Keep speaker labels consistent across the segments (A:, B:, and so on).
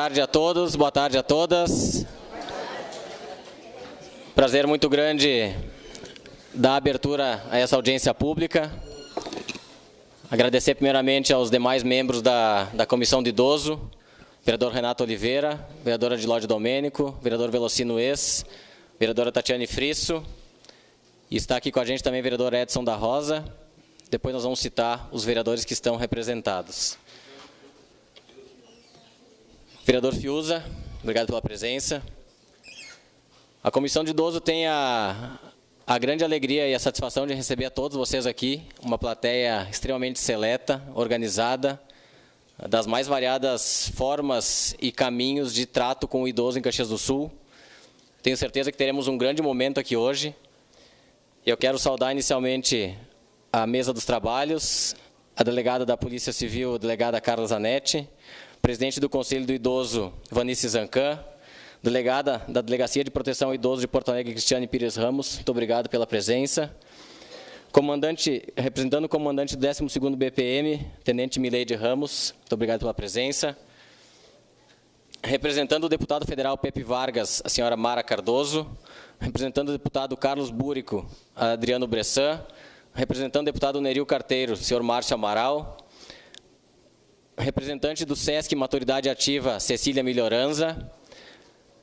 A: tarde a todos, boa tarde a todas. Prazer muito grande dar abertura a essa audiência pública. Agradecer primeiramente aos demais membros da Comissão de Idoso, vereador Renato Oliveira, vereadora Adilóide Domênico, vereador Velocino Ex, vereadora Tatiane Frisso, e está aqui com a gente também o vereador Edson da Rosa. Depois nós vamos citar os vereadores que estão representados. Vereador Fiuza, obrigado pela presença. A Comissão de Idoso tem a grande alegria e a satisfação de receber a todos vocês aqui, uma plateia extremamente seleta, organizada, das mais variadas formas e caminhos de trato com o idoso em Caxias do Sul. Tenho certeza que teremos um grande momento aqui hoje. Eu quero saudar inicialmente a mesa dos trabalhos, a delegada da Polícia Civil, a delegada Carla Zanetti, presidente do Conselho do Idoso, Vanice Zancan, delegada da Delegacia de Proteção ao Idoso de Porto Alegre, Cristiane Pires Ramos, muito obrigado pela presença. Representando o comandante do 12º BPM, Tenente Mileide Ramos, muito obrigado pela presença. Representando o deputado federal Pepe Vargas, a senhora Mara Cardoso. Representando o deputado Carlos Búrico, Adriano Bressan. Representando o deputado Neril Carteiro, senhor Márcio Amaral. Representante do SESC Maturidade Ativa, Cecília Melhoranza.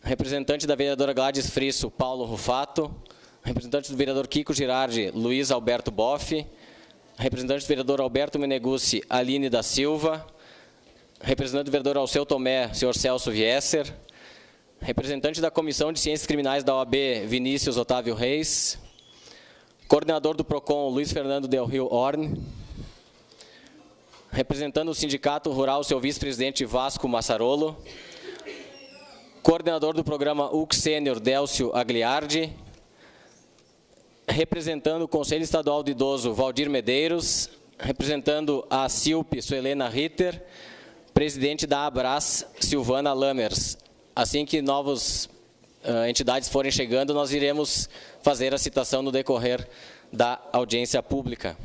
A: Representante da vereadora Gladys Frisso, Paulo Rufato. Representante do vereador Kiko Girardi, Luiz Alberto Boff. Representante do vereador Alberto Meneguzzi, Aline da Silva. Representante do vereador Alceu Tomé, senhor Celso Viesser. Representante da Comissão de Ciências Criminais da OAB, Vinícius Otávio Reis. Coordenador do PROCON, Luiz Fernando Del Rio Horn. Representando o Sindicato Rural, seu vice-presidente Vasco Massarolo. Coordenador do programa UC Sênior, Délcio Agliardi. Representando o Conselho Estadual do Idoso, Valdir Medeiros. Representando a CILP, Suelena Ritter. Presidente da Abras, Silvana Lammers. Assim que novas entidades forem chegando, nós iremos fazer a citação no decorrer da audiência pública.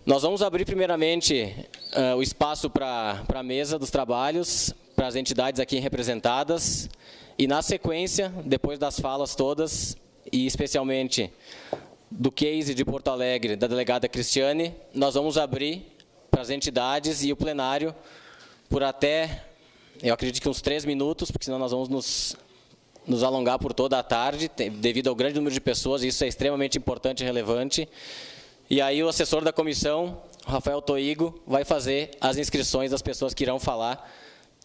A: Nós vamos abrir primeiramente o espaço para a mesa dos trabalhos, para as entidades aqui representadas, e na sequência, depois das falas todas, e especialmente do case de Porto Alegre, da delegada Cristiane, nós vamos abrir para as entidades e o plenário por até, eu acredito que uns 3 minutos, porque senão nós vamos nos alongar por toda a tarde, devido ao grande número de pessoas, e isso é extremamente importante e relevante. E aí o assessor da comissão, Rafael Toigo, vai fazer as inscrições das pessoas que irão falar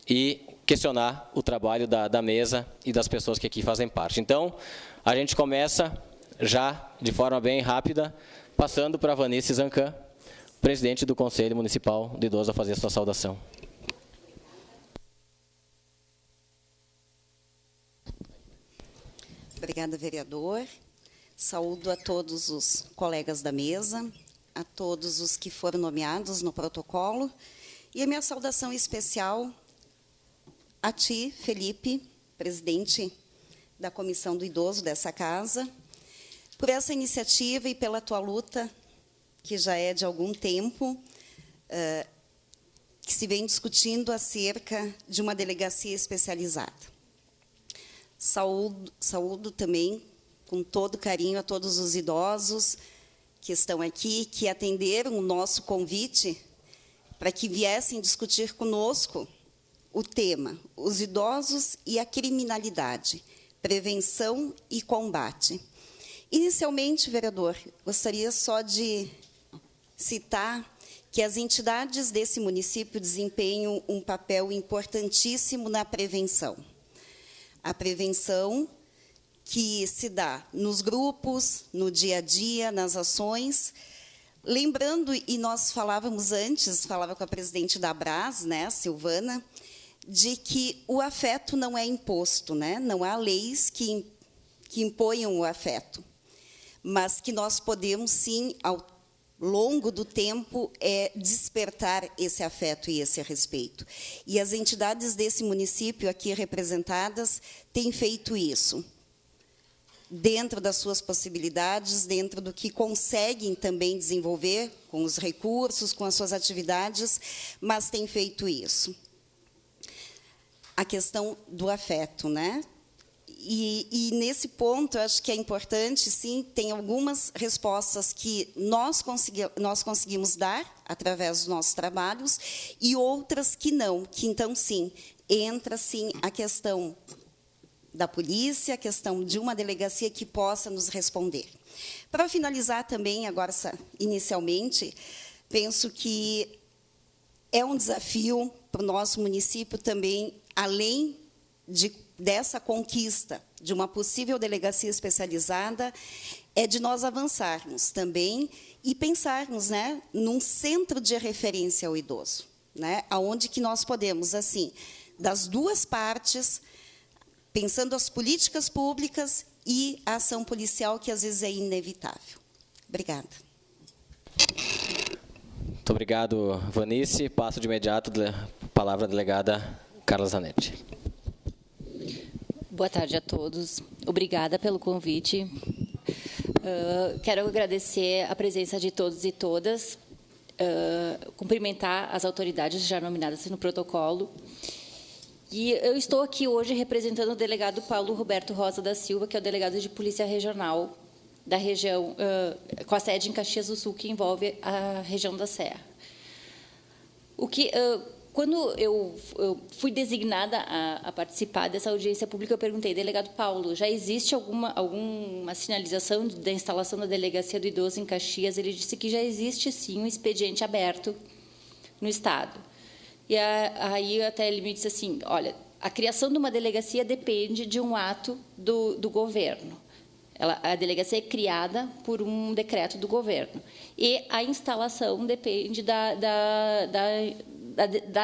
A: e questionar o trabalho da mesa e das pessoas que aqui fazem parte. Então, a gente começa já de forma bem rápida, passando para a Vanice Zancan, presidente do Conselho Municipal do Idoso, a fazer a sua saudação.
B: Obrigada, vereador. Saúdo a todos os colegas da mesa, a todos os que foram nomeados no protocolo, e a minha saudação especial a ti, Felipe, presidente da Comissão do Idoso dessa casa, por essa iniciativa e pela tua luta, que já é de algum tempo, que se vem discutindo acerca de uma delegacia especializada. Saúdo também, com todo carinho, a todos os idosos que estão aqui, que atenderam o nosso convite para que viessem discutir conosco o tema, os idosos e a criminalidade, prevenção e combate. Inicialmente, vereador, gostaria só de citar que as entidades desse município desempenham um papel importantíssimo na prevenção. A prevenção que se dá nos grupos, no dia a dia, nas ações. Lembrando, e nós falávamos antes, falava com a presidente da Abras, né, Silvana, de que o afeto não é imposto, né? Não há leis que imponham o afeto, mas que nós podemos, sim, ao longo do tempo, despertar esse afeto e esse respeito. E as entidades desse município aqui representadas têm feito isso, dentro das suas possibilidades, dentro do que conseguem também desenvolver, com os recursos, com as suas atividades, mas têm feito isso. a questão do afeto, né? E nesse ponto, eu acho que é importante, sim, tem algumas respostas que nós conseguimos dar através dos nossos trabalhos e outras que não, que então, sim, entra, sim, a questão da polícia, a questão de uma delegacia que possa nos responder. Para finalizar também, agora, inicialmente, penso que é um desafio para o nosso município também, além dessa conquista de uma possível delegacia especializada, é de nós avançarmos também e pensarmos, né, num centro de referência ao idoso, né, aonde que nós podemos, assim, das duas partes, pensando as políticas públicas e a ação policial, que às vezes é inevitável. Obrigada.
A: Muito obrigado, Vanice. Passo de imediato a palavra à delegada Carla Zanetti.
C: Boa tarde a todos. Obrigada pelo convite. Quero agradecer a presença de todos e todas, cumprimentar as autoridades já nominadas no protocolo. E eu estou aqui hoje representando o delegado Paulo Roberto Rosa da Silva, que é o delegado de Polícia Regional da região, com a sede em Caxias do Sul, que envolve a região da Serra. Quando eu fui designada a participar dessa audiência pública, eu perguntei, delegado Paulo, já existe alguma sinalização da instalação da Delegacia do Idoso em Caxias? Ele disse que já existe, sim, um expediente aberto no Estado. E aí até ele me disse assim, olha, a criação de uma delegacia depende de um ato do governo. A delegacia é criada por um decreto do governo. E a instalação depende da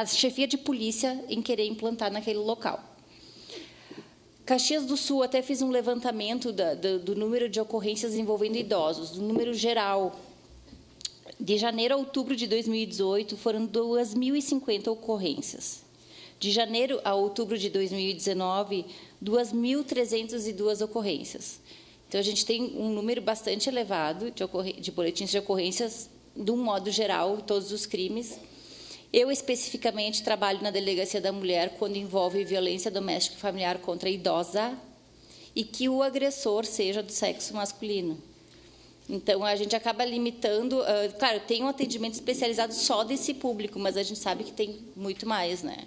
C: chefia de polícia em querer implantar naquele local. Caxias do Sul, até fiz um levantamento do número de ocorrências envolvendo idosos, do número geral. De janeiro a outubro de 2018, foram 2.050 ocorrências. De janeiro a outubro de 2019, 2.302 ocorrências. Então, a gente tem um número bastante elevado de boletins de ocorrências, de um modo geral, todos os crimes. Eu, especificamente, trabalho na Delegacia da Mulher quando envolve violência doméstica e familiar contra a idosa e que o agressor seja do sexo masculino. Então, a gente acaba limitando... claro, tem um atendimento especializado só desse público, mas a gente sabe que tem muito mais, né?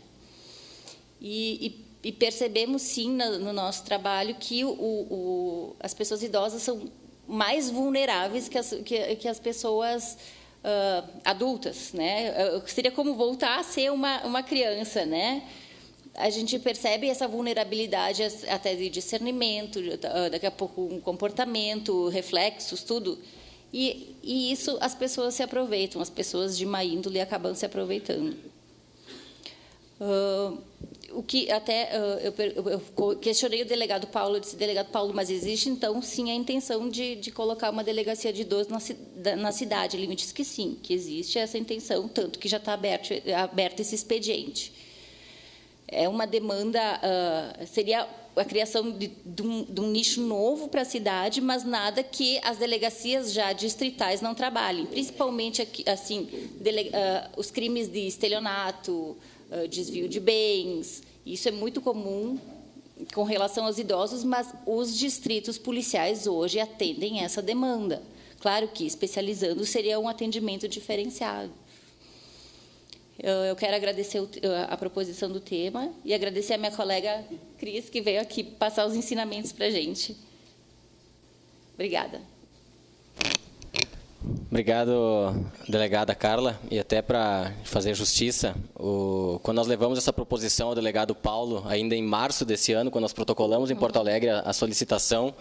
C: E percebemos, sim, no nosso trabalho, que as pessoas idosas são mais vulneráveis que as pessoas adultas, né? Seria como voltar a ser uma criança, né? A gente percebe essa vulnerabilidade até de discernimento, daqui a pouco um comportamento, reflexos, tudo. E isso as pessoas se aproveitam, as pessoas de má índole acabam se aproveitando. O que até eu questionei o delegado Paulo, eu disse, delegado Paulo, mas existe, então, sim, a intenção de colocar uma delegacia de idosos na cidade? Ele me disse que sim, que existe essa intenção, tanto que já está aberto esse expediente. É uma demanda, seria a criação de um nicho novo para a cidade, mas nada que as delegacias já distritais não trabalhem, principalmente aqui, assim, os crimes de estelionato, desvio de bens. Isso é muito comum com relação aos idosos, mas os distritos policiais hoje atendem essa demanda. Claro que, especializando, seria um atendimento diferenciado. Eu quero agradecer a proposição do tema e agradecer a minha colega Cris, que veio aqui passar os ensinamentos para a gente. Obrigada.
A: Obrigado, delegada Carla. E até para fazer justiça, quando nós levamos essa proposição ao delegado Paulo, ainda em março desse ano, quando nós protocolamos em Porto Alegre a solicitação,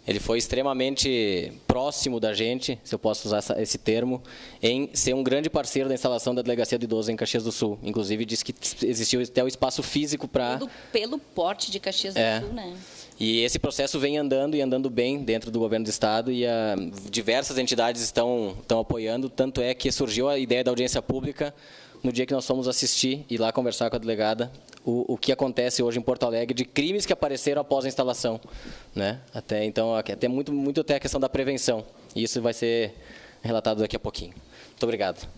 A: ele foi extremamente próximo da gente, se eu posso usar esse termo, em ser um grande parceiro da instalação da Delegacia do Idoso em Caxias do Sul. Inclusive, disse que existiu até o espaço físico para...
C: Pelo porte de Caxias do Sul, né?
A: E esse processo vem andando e andando bem dentro do governo do Estado e diversas entidades estão apoiando, tanto é que surgiu a ideia da audiência pública no dia que nós fomos assistir e lá conversar com a delegada o que acontece hoje em Porto Alegre de crimes que apareceram após a instalação, né? Até muito até a questão da prevenção. E isso vai ser relatado daqui a pouquinho. Muito obrigado.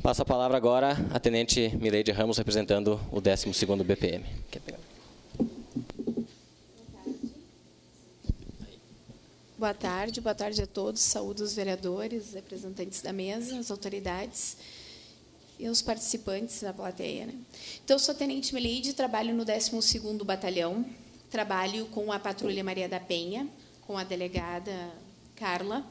A: Passo a palavra agora à Tenente Mileide Ramos, representando o 12º BPM. Quer pegar?
D: Boa tarde a todos. Saúdo os vereadores, os representantes da mesa, as autoridades e os participantes da plateia. Né? Então, eu sou Tenente Mileide, trabalho no 12º Batalhão, trabalho com a Patrulha Maria da Penha, com a delegada Carla.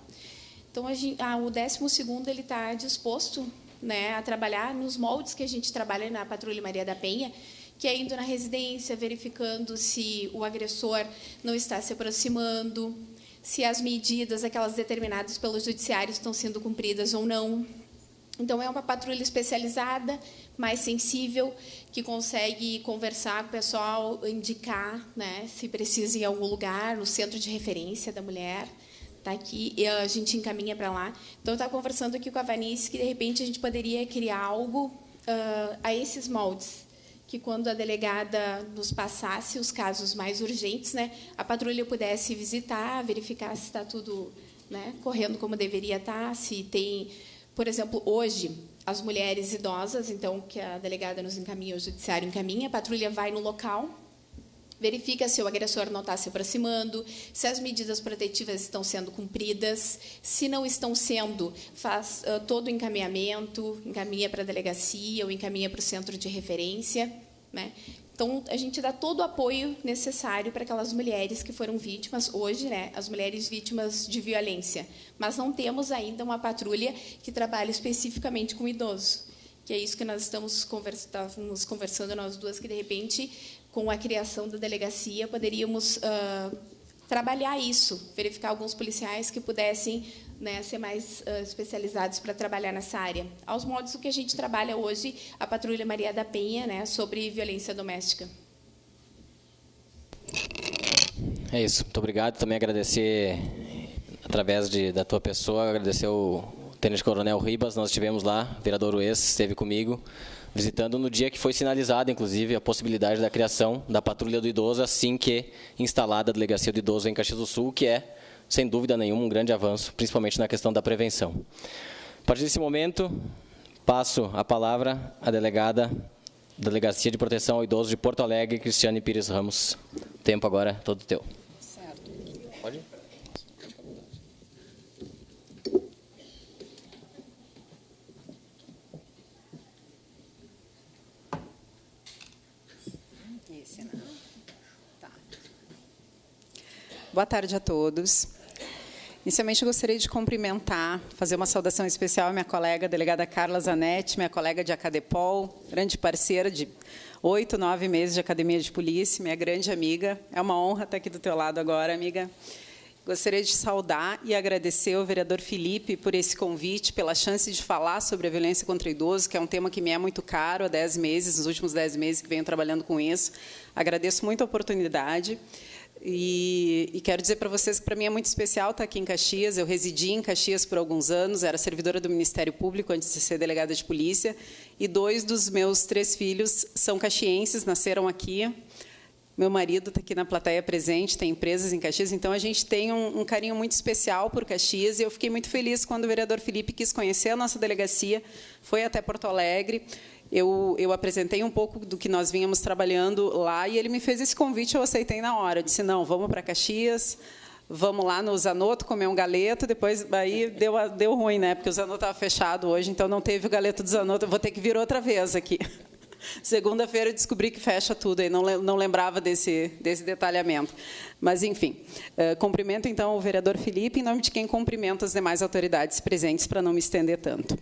D: Então, o 12º ele está disposto, né, a trabalhar nos moldes que a gente trabalha na Patrulha Maria da Penha, que é indo na residência, verificando se o agressor não está se aproximando, se as medidas, aquelas determinadas pelo judiciário, estão sendo cumpridas ou não. Então, é uma patrulha especializada, mais sensível, que consegue conversar com o pessoal, indicar, né, se precisa ir a algum lugar, no centro de referência da mulher, está aqui, e a gente encaminha para lá. Então, eu estava conversando aqui com a Vanice que, de repente, a gente poderia criar algo a esses moldes, que quando a delegada nos passasse os casos mais urgentes, né, a patrulha pudesse visitar, verificar se está tudo, né, correndo como deveria estar, se tem, por exemplo, hoje, as mulheres idosas, então, que a delegada nos encaminha, o judiciário encaminha, a patrulha vai no local, verifica se o agressor não está se aproximando, se as medidas protetivas estão sendo cumpridas, se não estão sendo, faz todo o encaminhamento, encaminha para a delegacia ou encaminha para o centro de referência. Né? Então, a gente dá todo o apoio necessário para aquelas mulheres que foram vítimas, hoje, né, as mulheres vítimas de violência. Mas não temos ainda uma patrulha que trabalhe especificamente com idoso, que é isso que nós estávamos conversando, nós duas, que, de repente, com a criação da delegacia, poderíamos trabalhar isso, verificar alguns policiais que pudessem, né, ser mais especializados para trabalhar nessa área. Aos modos o que a gente trabalha hoje, a Patrulha Maria da Penha, né, sobre violência doméstica.
A: É isso. Muito obrigado. Também agradecer, através da tua pessoa, agradecer o Tenente Coronel Ribas. Nós estivemos lá, o vereador Ues esteve comigo, visitando no dia que foi sinalizada, inclusive, a possibilidade da criação da Patrulha do Idoso, assim que instalada a Delegacia do Idoso em Caxias do Sul, que é, sem dúvida nenhuma, um grande avanço, principalmente na questão da prevenção. A partir desse momento, passo a palavra à delegada da Delegacia de Proteção ao Idoso de Porto Alegre, Cristiane Pires Ramos. O tempo agora é todo teu.
E: Certo.
A: Pode ir.
E: Boa tarde a todos. Inicialmente, eu gostaria de cumprimentar, fazer uma saudação especial à minha colega, a delegada Carla Zanetti, minha colega de Acadepol, grande parceira de 8, 9 meses de academia de polícia, minha grande amiga. É uma honra estar aqui do teu lado agora, amiga. Gostaria de saudar e agradecer ao vereador Felipe por esse convite, pela chance de falar sobre a violência contra o idoso, que é um tema que me é muito caro há 10 meses, nos últimos 10 meses que venho trabalhando com isso. Agradeço muito a oportunidade. E quero dizer para vocês que, para mim, é muito especial estar aqui em Caxias. Eu residi em Caxias por alguns anos, era servidora do Ministério Público antes de ser delegada de polícia, e 2 dos meus 3 filhos são caxienses, nasceram aqui. Meu marido está aqui na plateia presente, tem empresas em Caxias, então a gente tem um carinho muito especial por Caxias, e eu fiquei muito feliz quando o vereador Felipe quis conhecer a nossa delegacia, foi até Porto Alegre. Eu apresentei um pouco do que nós vínhamos trabalhando lá, e ele me fez esse convite, eu aceitei na hora. Eu disse, não, vamos para Caxias, vamos lá no Zanotto comer um galeto. Depois, aí deu ruim, né? Porque o Zanotto estava fechado hoje, então não teve o galeto do Zanotto. Eu vou ter que vir outra vez aqui. Segunda-feira eu descobri que fecha tudo, e não lembrava desse detalhamento. Mas, enfim, cumprimento, então, o vereador Felipe, em nome de quem cumprimento as demais autoridades presentes, para não me estender tanto.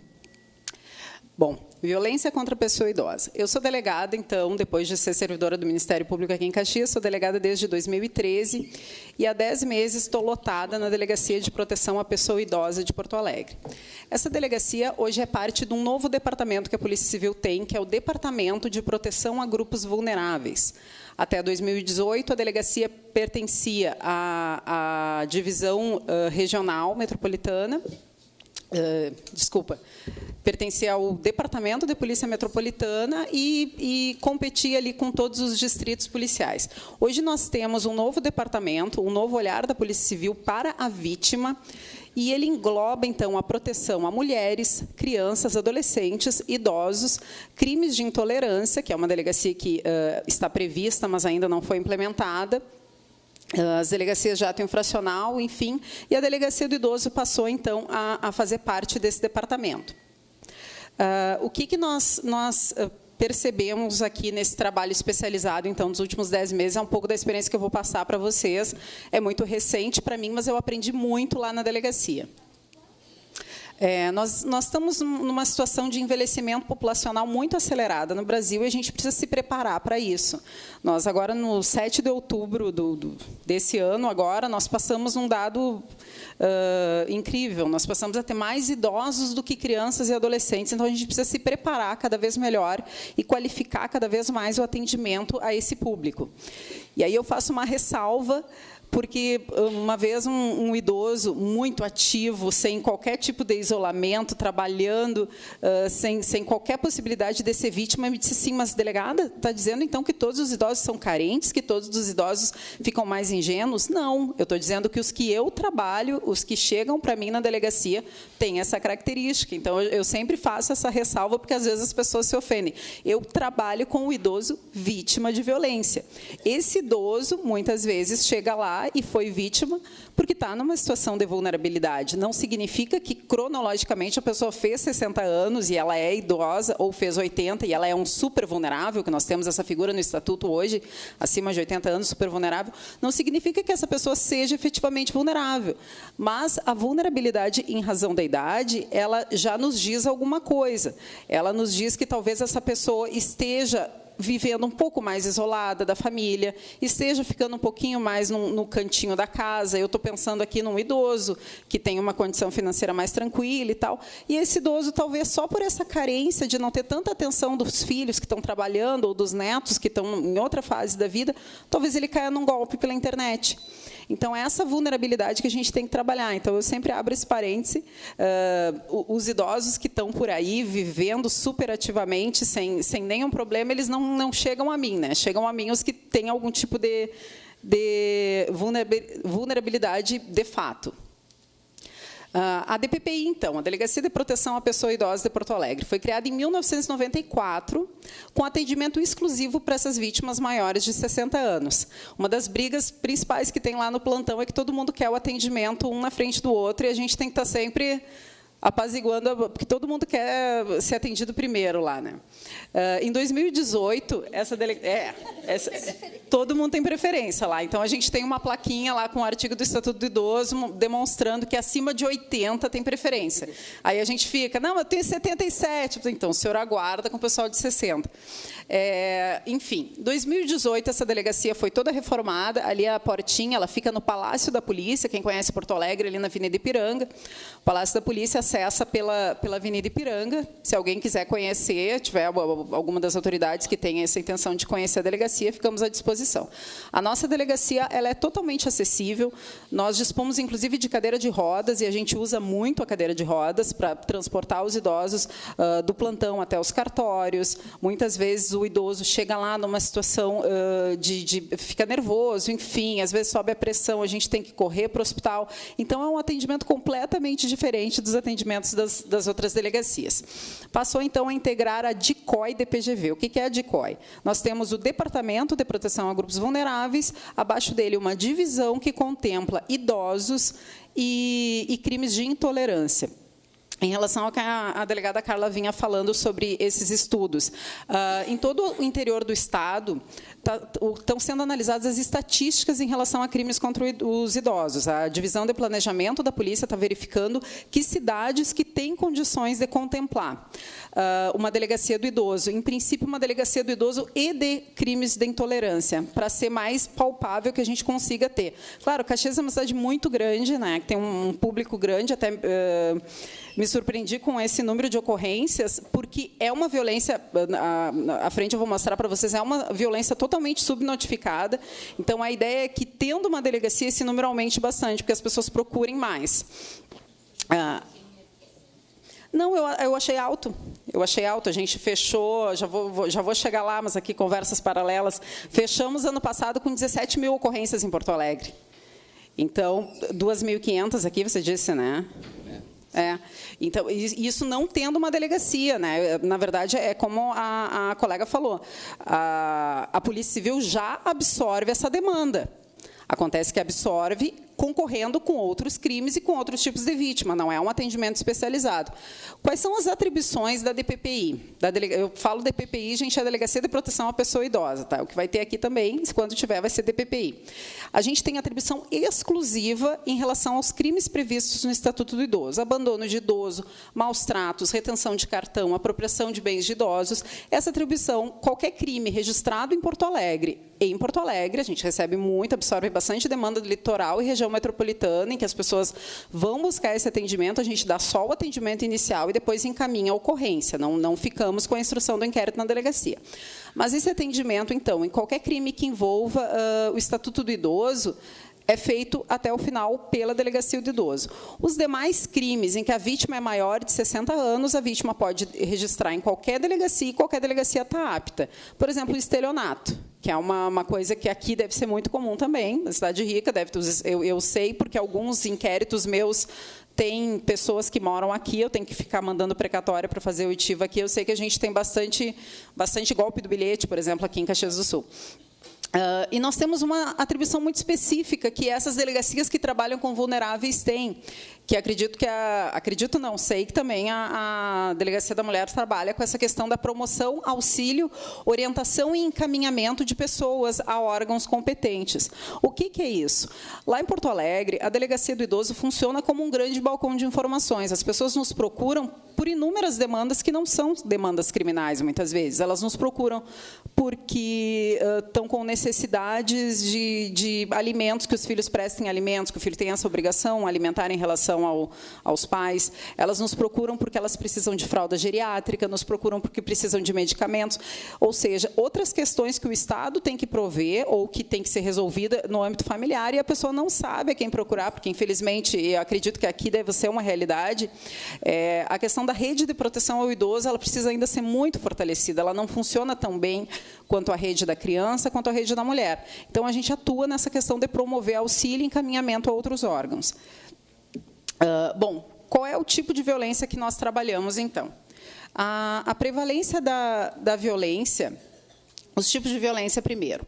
E: Bom, violência contra a pessoa idosa. Eu sou delegada, então, depois de ser servidora do Ministério Público aqui em Caxias, sou delegada desde 2013, e há 10 meses estou lotada na Delegacia de Proteção à Pessoa Idosa de Porto Alegre. Essa delegacia hoje é parte de um novo departamento que a Polícia Civil tem, que é o Departamento de Proteção a Grupos Vulneráveis. Até 2018, a delegacia pertencia à divisão regional metropolitana, pertencia ao Departamento de Polícia Metropolitana e competia ali com todos os distritos policiais. Hoje nós temos um novo departamento, um novo olhar da Polícia Civil para a vítima, e ele engloba, então, a proteção a mulheres, crianças, adolescentes, idosos, crimes de intolerância, que é uma delegacia que está prevista, mas ainda não foi implementada, as delegacias de ato infracional, enfim, e a Delegacia do Idoso passou, então, a fazer parte desse departamento. O que nós percebemos aqui nesse trabalho especializado, então, nos últimos 10 meses, é um pouco da experiência que eu vou passar para vocês. É muito recente para mim, mas eu aprendi muito lá na delegacia. Nós estamos numa situação de envelhecimento populacional muito acelerada no Brasil e a gente precisa se preparar para isso. Nós, agora, no 7 de outubro desse ano, nós passamos um dado incrível. Nós passamos a ter mais idosos do que crianças e adolescentes, então a gente precisa se preparar cada vez melhor e qualificar cada vez mais o atendimento a esse público. E aí eu faço uma ressalva, porque uma vez um idoso muito ativo, sem qualquer tipo de isolamento, trabalhando, sem qualquer possibilidade de ser vítima, me disse assim: mas, delegada, está dizendo então que todos os idosos são carentes, que todos os idosos ficam mais ingênuos? Não, eu estou dizendo que os que eu trabalho, os que chegam para mim na delegacia, têm essa característica. Então, eu sempre faço essa ressalva, porque às vezes as pessoas se ofendem. Eu trabalho com o idoso vítima de violência. Esse idoso, muitas vezes, chega lá e foi vítima porque está numa situação de vulnerabilidade. Não significa que, cronologicamente, a pessoa fez 60 anos e ela é idosa, ou fez 80 e ela é um super vulnerável, que nós temos essa figura no Estatuto hoje, acima de 80 anos, super vulnerável. Não significa que essa pessoa seja efetivamente vulnerável. Mas a vulnerabilidade em razão da idade, ela já nos diz alguma coisa. Ela nos diz que talvez essa pessoa esteja vivendo um pouco mais isolada da família, esteja ficando um pouquinho mais no cantinho da casa. Eu estou pensando aqui num idoso que tem uma condição financeira mais tranquila e tal. E esse idoso, talvez só por essa carência de não ter tanta atenção dos filhos que estão trabalhando ou dos netos que estão em outra fase da vida, talvez ele caia num golpe pela internet. Então, é essa vulnerabilidade que a gente tem que trabalhar. Então, eu sempre abro esse parêntese. Os idosos que estão por aí, vivendo superativamente, sem nenhum problema, eles não chegam a mim, né? Chegam a mim os que têm algum tipo de vulnerabilidade de fato. A DPPI, então, a Delegacia de Proteção à Pessoa Idosa de Porto Alegre, foi criada em 1994, com atendimento exclusivo para essas vítimas maiores de 60 anos. Uma das brigas principais que tem lá no plantão é que todo mundo quer o atendimento um na frente do outro, e a gente tem que estar sempre apaziguando, porque todo mundo quer ser atendido primeiro lá, né? Em 2018, todo mundo tem preferência lá. Então, a gente tem uma plaquinha lá com o artigo do Estatuto do Idoso demonstrando que acima de 80 tem preferência. Aí a gente fica, não, eu tenho 77. Então, o senhor aguarda com o pessoal de 60. Enfim, em 2018, essa delegacia foi toda reformada. Ali a portinha, ela fica no Palácio da Polícia. Quem conhece Porto Alegre, ali na Avenida Ipiranga. O Palácio da Polícia acessa pela Avenida Ipiranga. Se alguém quiser conhecer, tiver alguma das autoridades que tenha essa intenção de conhecer a delegacia, ficamos à disposição. A nossa delegacia, ela é totalmente acessível. Nós dispomos, inclusive, de cadeira de rodas, e a gente usa muito a cadeira de rodas para transportar os idosos do plantão até os cartórios. Muitas vezes o idoso chega lá numa situação fica nervoso, enfim, às vezes sobe a pressão, a gente tem que correr para o hospital. Então, é um atendimento completamente diferente dos atendimentos das outras delegacias. Passou, então, a integrar a DICOI-DPGV. O que é a DICOI? Nós temos o Departamento de Proteção a Grupos Vulneráveis, abaixo dele uma divisão que contempla idosos e crimes de intolerância. Em relação ao que a delegada Carla vinha falando sobre esses estudos, em todo o interior do Estado, estão sendo analisadas as estatísticas em relação a crimes contra os idosos. A Divisão de Planejamento da Polícia está verificando que cidades que têm condições de contemplar uma delegacia do idoso, em princípio, uma delegacia do idoso e de crimes de intolerância, para ser mais palpável que a gente consiga ter. Claro, Caxias é uma cidade muito grande, né, que tem um público grande, até me surpreendi com esse número de ocorrências, porque é uma violência, à frente eu vou mostrar para vocês, é uma violência totalmente subnotificada. Então, a ideia é que, tendo uma delegacia, esse número aumente bastante, porque as pessoas procurem mais. Não, eu achei alto. Eu achei alto. A gente fechou, já vou chegar lá, mas aqui conversas paralelas. Fechamos ano passado com 17 mil ocorrências em Porto Alegre. Então, 2.500 aqui, você disse, né? Então, isso não tendo uma delegacia, né? Na verdade, é como a colega falou, a Polícia Civil já absorve essa demanda. Acontece que absorve concorrendo com outros crimes e com outros tipos de vítima, não é um atendimento especializado. Quais são as atribuições da DPPI? Eu falo DPPI, gente, é a Delegacia de Proteção à Pessoa Idosa, tá? O que vai ter aqui também, quando tiver, vai ser DPPI. A gente tem atribuição exclusiva em relação aos crimes previstos no Estatuto do Idoso: abandono de idoso, maus tratos, retenção de cartão, apropriação de bens de idosos. Essa atribuição, qualquer crime registrado em Porto Alegre, a gente recebe muito, absorve bastante demanda do litoral e região metropolitana, em que as pessoas vão buscar esse atendimento, a gente dá só o atendimento inicial e depois encaminha a ocorrência, não ficamos com a instrução do inquérito na delegacia. Mas esse atendimento, então, em qualquer crime que envolva o Estatuto do Idoso, é feito até o final pela Delegacia do Idoso. Os demais crimes em que a vítima é maior de 60 anos, a vítima pode registrar em qualquer delegacia e qualquer delegacia está apta. Por exemplo, o estelionato, que é uma coisa que aqui deve ser muito comum também, na Cidade Rica, eu sei, porque alguns inquéritos meus tem pessoas que moram aqui, eu tenho que ficar mandando precatória para fazer o oitivo aqui, eu sei que a gente tem bastante golpe do bilhete, por exemplo, aqui em Caxias do Sul. E nós temos uma atribuição muito específica que essas delegacias que trabalham com vulneráveis têm, que sei que também a Delegacia da Mulher trabalha com essa questão da promoção, auxílio, orientação e encaminhamento de pessoas a órgãos competentes. O que é isso? Lá em Porto Alegre, a Delegacia do Idoso funciona como um grande balcão de informações. As pessoas nos procuram por inúmeras demandas que não são demandas criminais, muitas vezes. Elas nos procuram porque estão com necessidades de alimentos, que os filhos prestem alimentos, que o filho tem essa obrigação alimentar em relação aos pais. Elas nos procuram porque elas precisam de fralda geriátrica, nos procuram porque precisam de medicamentos, ou seja, outras questões que o Estado tem que prover ou que tem que ser resolvida no âmbito familiar, e a pessoa não sabe a quem procurar, porque, infelizmente, eu acredito que aqui deve ser uma realidade, a questão da rede de proteção ao idoso, ela precisa ainda ser muito fortalecida, ela não funciona tão bem quanto a rede da criança, quanto a rede da mulher. Então, a gente atua nessa questão de promover auxílio e encaminhamento a outros órgãos. Bom, qual é o tipo de violência que nós trabalhamos, então? A prevalência da violência, os tipos de violência, primeiro.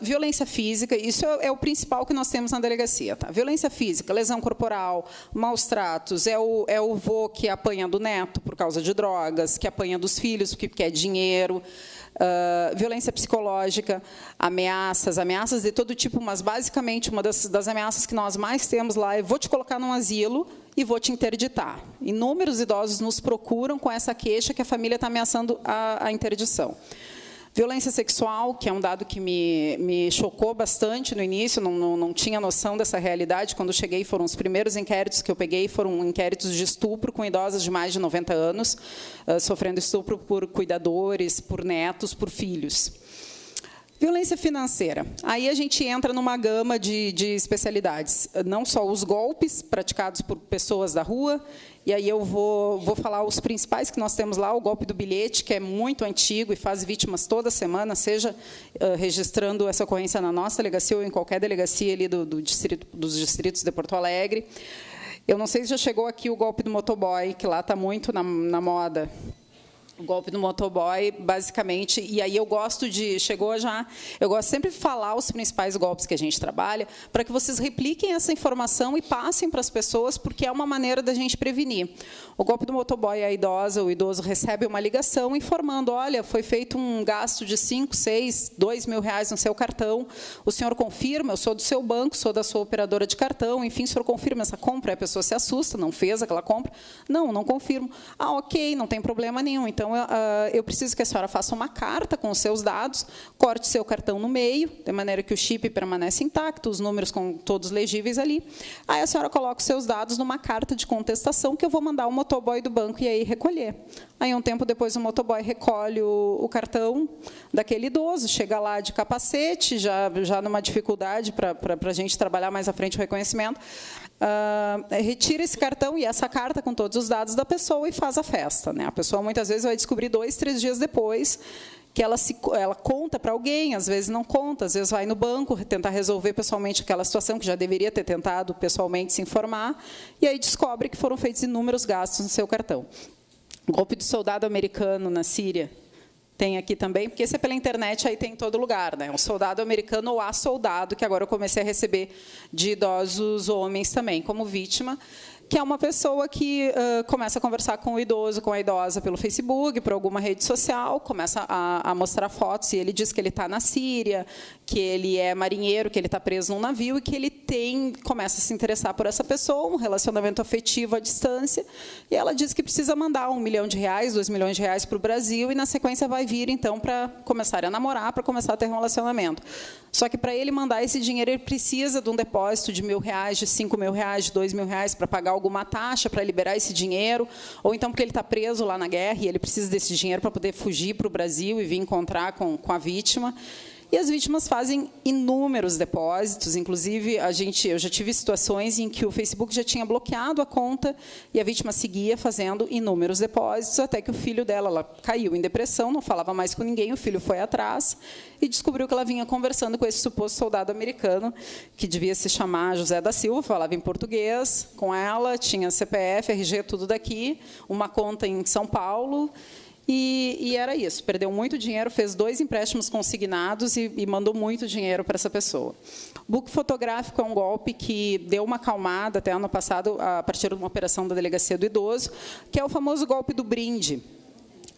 E: Violência física, isso é o principal que nós temos na delegacia. Tá? Violência física, lesão corporal, maus tratos, é o vô que apanha do neto por causa de drogas, que apanha dos filhos porque quer dinheiro. Violência psicológica, ameaças de todo tipo, mas, basicamente, uma das ameaças que nós mais temos lá é: vou te colocar num asilo e vou te interditar. Inúmeros idosos nos procuram com essa queixa que a família está ameaçando a interdição. Violência sexual, que é um dado que me chocou bastante no início, não tinha noção dessa realidade. Quando cheguei, foram os primeiros inquéritos que eu peguei, foram inquéritos de estupro com idosas de mais de 90 anos, sofrendo estupro por cuidadores, por netos, por filhos. Violência financeira. Aí a gente entra numa gama de especialidades. Não só os golpes praticados por pessoas da rua, e aí eu vou falar os principais que nós temos lá: o golpe do bilhete, que é muito antigo e faz vítimas toda semana, seja registrando essa ocorrência na nossa delegacia ou em qualquer delegacia ali dos distritos de Porto Alegre. Eu não sei se já chegou aqui o golpe do motoboy, que lá está muito na moda. O golpe do motoboy, basicamente, e aí eu gosto sempre de falar os principais golpes que a gente trabalha, para que vocês repliquem essa informação e passem para as pessoas, porque é uma maneira da gente prevenir. O golpe do motoboy, o idoso recebe uma ligação informando: olha, foi feito um gasto de 5, 6, 2 mil reais no seu cartão, o senhor confirma? Eu sou do seu banco, sou da sua operadora de cartão, enfim, o senhor confirma essa compra? A pessoa se assusta, não fez aquela compra? Não confirmo. Ok, não tem problema nenhum. Então, eu preciso que a senhora faça uma carta com os seus dados, corte seu cartão no meio, de maneira que o chip permanece intacto, os números com todos legíveis ali. Aí a senhora coloca os seus dados numa carta de contestação que eu vou mandar o motoboy do banco e aí recolher. Aí, um tempo depois, o motoboy recolhe o cartão daquele idoso, chega lá de capacete, já numa dificuldade para a gente trabalhar mais à frente o reconhecimento, retira esse cartão e essa carta com todos os dados da pessoa e faz a festa. Né? A pessoa, muitas vezes, vai descobrir 2, 3 dias depois que ela conta para alguém, às vezes não conta, às vezes vai no banco tentar resolver pessoalmente aquela situação, que já deveria ter tentado pessoalmente se informar, e aí descobre que foram feitos inúmeros gastos no seu cartão. O golpe do soldado americano na Síria, tem aqui também, porque esse é pela internet, aí tem em todo lugar, né? Um soldado americano ou a soldado, que agora eu comecei a receber de idosos homens também, como vítima, que é uma pessoa que começa a conversar com o idoso, com a idosa pelo Facebook, por alguma rede social, começa a mostrar fotos, e ele diz que ele está na Síria, que ele é marinheiro, que ele está preso num navio, e que ele começa a se interessar por essa pessoa, um relacionamento afetivo à distância, e ela diz que precisa mandar R$1 milhão, R$2 milhões para o Brasil, e, na sequência, vai vir, então, para começar a namorar, para começar a ter um relacionamento. Só que, para ele mandar esse dinheiro, ele precisa de um depósito de R$1.000, de R$5.000, de R$2.000, para pagar alguma taxa para liberar esse dinheiro, ou então porque ele está preso lá na guerra e ele precisa desse dinheiro para poder fugir para o Brasil e vir encontrar com a vítima. E as vítimas fazem inúmeros depósitos, inclusive eu já tive situações em que o Facebook já tinha bloqueado a conta e a vítima seguia fazendo inúmeros depósitos, até que o filho dela, ela caiu em depressão, não falava mais com ninguém, o filho foi atrás e descobriu que ela vinha conversando com esse suposto soldado americano, que devia se chamar José da Silva, falava em português com ela, tinha CPF, RG, tudo daqui, uma conta em São Paulo. E era isso, perdeu muito dinheiro, fez 2 empréstimos consignados e mandou muito dinheiro para essa pessoa. Book fotográfico é um golpe que deu uma acalmada até ano passado, a partir de uma operação da Delegacia do Idoso, que é o famoso golpe do brinde.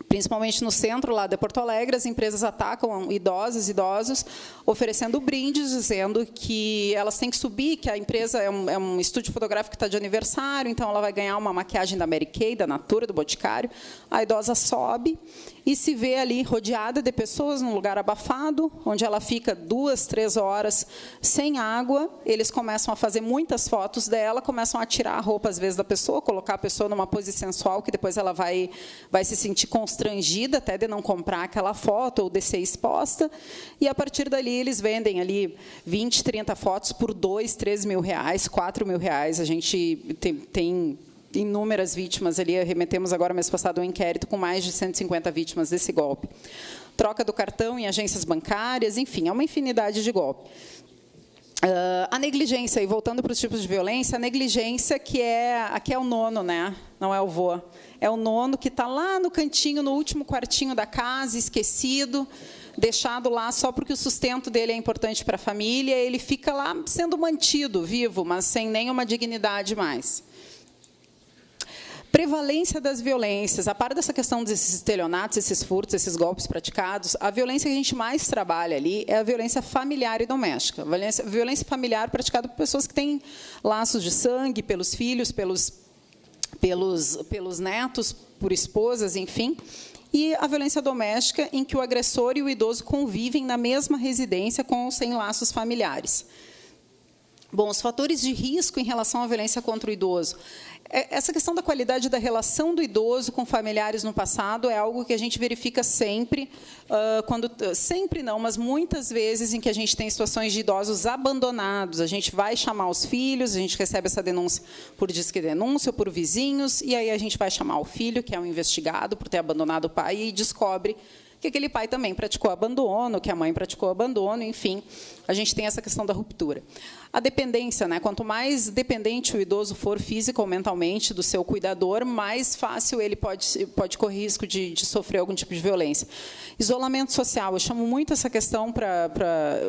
E: Principalmente no centro lá de Porto Alegre, as empresas atacam idosos, oferecendo brindes, dizendo que elas têm que subir, que a empresa é um estúdio fotográfico que está de aniversário, então ela vai ganhar uma maquiagem da Mary Kay, da Natura, do Boticário. A idosa sobe e se vê ali rodeada de pessoas num lugar abafado, onde ela fica 2, 3 horas sem água. Eles começam a fazer muitas fotos dela, começam a tirar a roupa, às vezes, da pessoa, colocar a pessoa numa pose sensual, que depois ela vai se sentir constrangida até de não comprar aquela foto ou de ser exposta. E, a partir dali, eles vendem ali 20, 30 fotos por R$2, R$3 mil, R$4 mil. A gente tem inúmeras vítimas ali, remetemos agora, mês passado, um inquérito com mais de 150 vítimas desse golpe. Troca do cartão em agências bancárias, enfim, é uma infinidade de golpes. A negligência, e voltando para os tipos de violência, a negligência aqui é o nono, né? Não é o vô. É o nono que está lá no cantinho, no último quartinho da casa, esquecido, deixado lá só porque o sustento dele é importante para a família, ele fica lá sendo mantido, vivo, mas sem nenhuma dignidade mais. Prevalência das violências. A par dessa questão desses estelionatos, esses furtos, esses golpes praticados, a violência que a gente mais trabalha ali é a violência familiar e doméstica. A violência familiar praticada por pessoas que têm laços de sangue, pelos filhos, pelos netos, por esposas, enfim. E a violência doméstica, em que o agressor e o idoso convivem na mesma residência com ou sem laços familiares. Bom, os fatores de risco em relação à violência contra o idoso. Essa questão da qualidade da relação do idoso com familiares no passado é algo que a gente verifica sempre, sempre não, mas muitas vezes em que a gente tem situações de idosos abandonados. A gente vai chamar os filhos, a gente recebe essa denúncia por disque denúncia ou por vizinhos, e aí a gente vai chamar o filho, que é um investigado por ter abandonado o pai, e descobre que aquele pai também praticou abandono, que a mãe praticou abandono, enfim, a gente tem essa questão da ruptura. A dependência, né? Quanto mais dependente o idoso for físico ou mentalmente do seu cuidador, mais fácil ele pode correr risco de sofrer algum tipo de violência. Isolamento social, eu chamo muito essa questão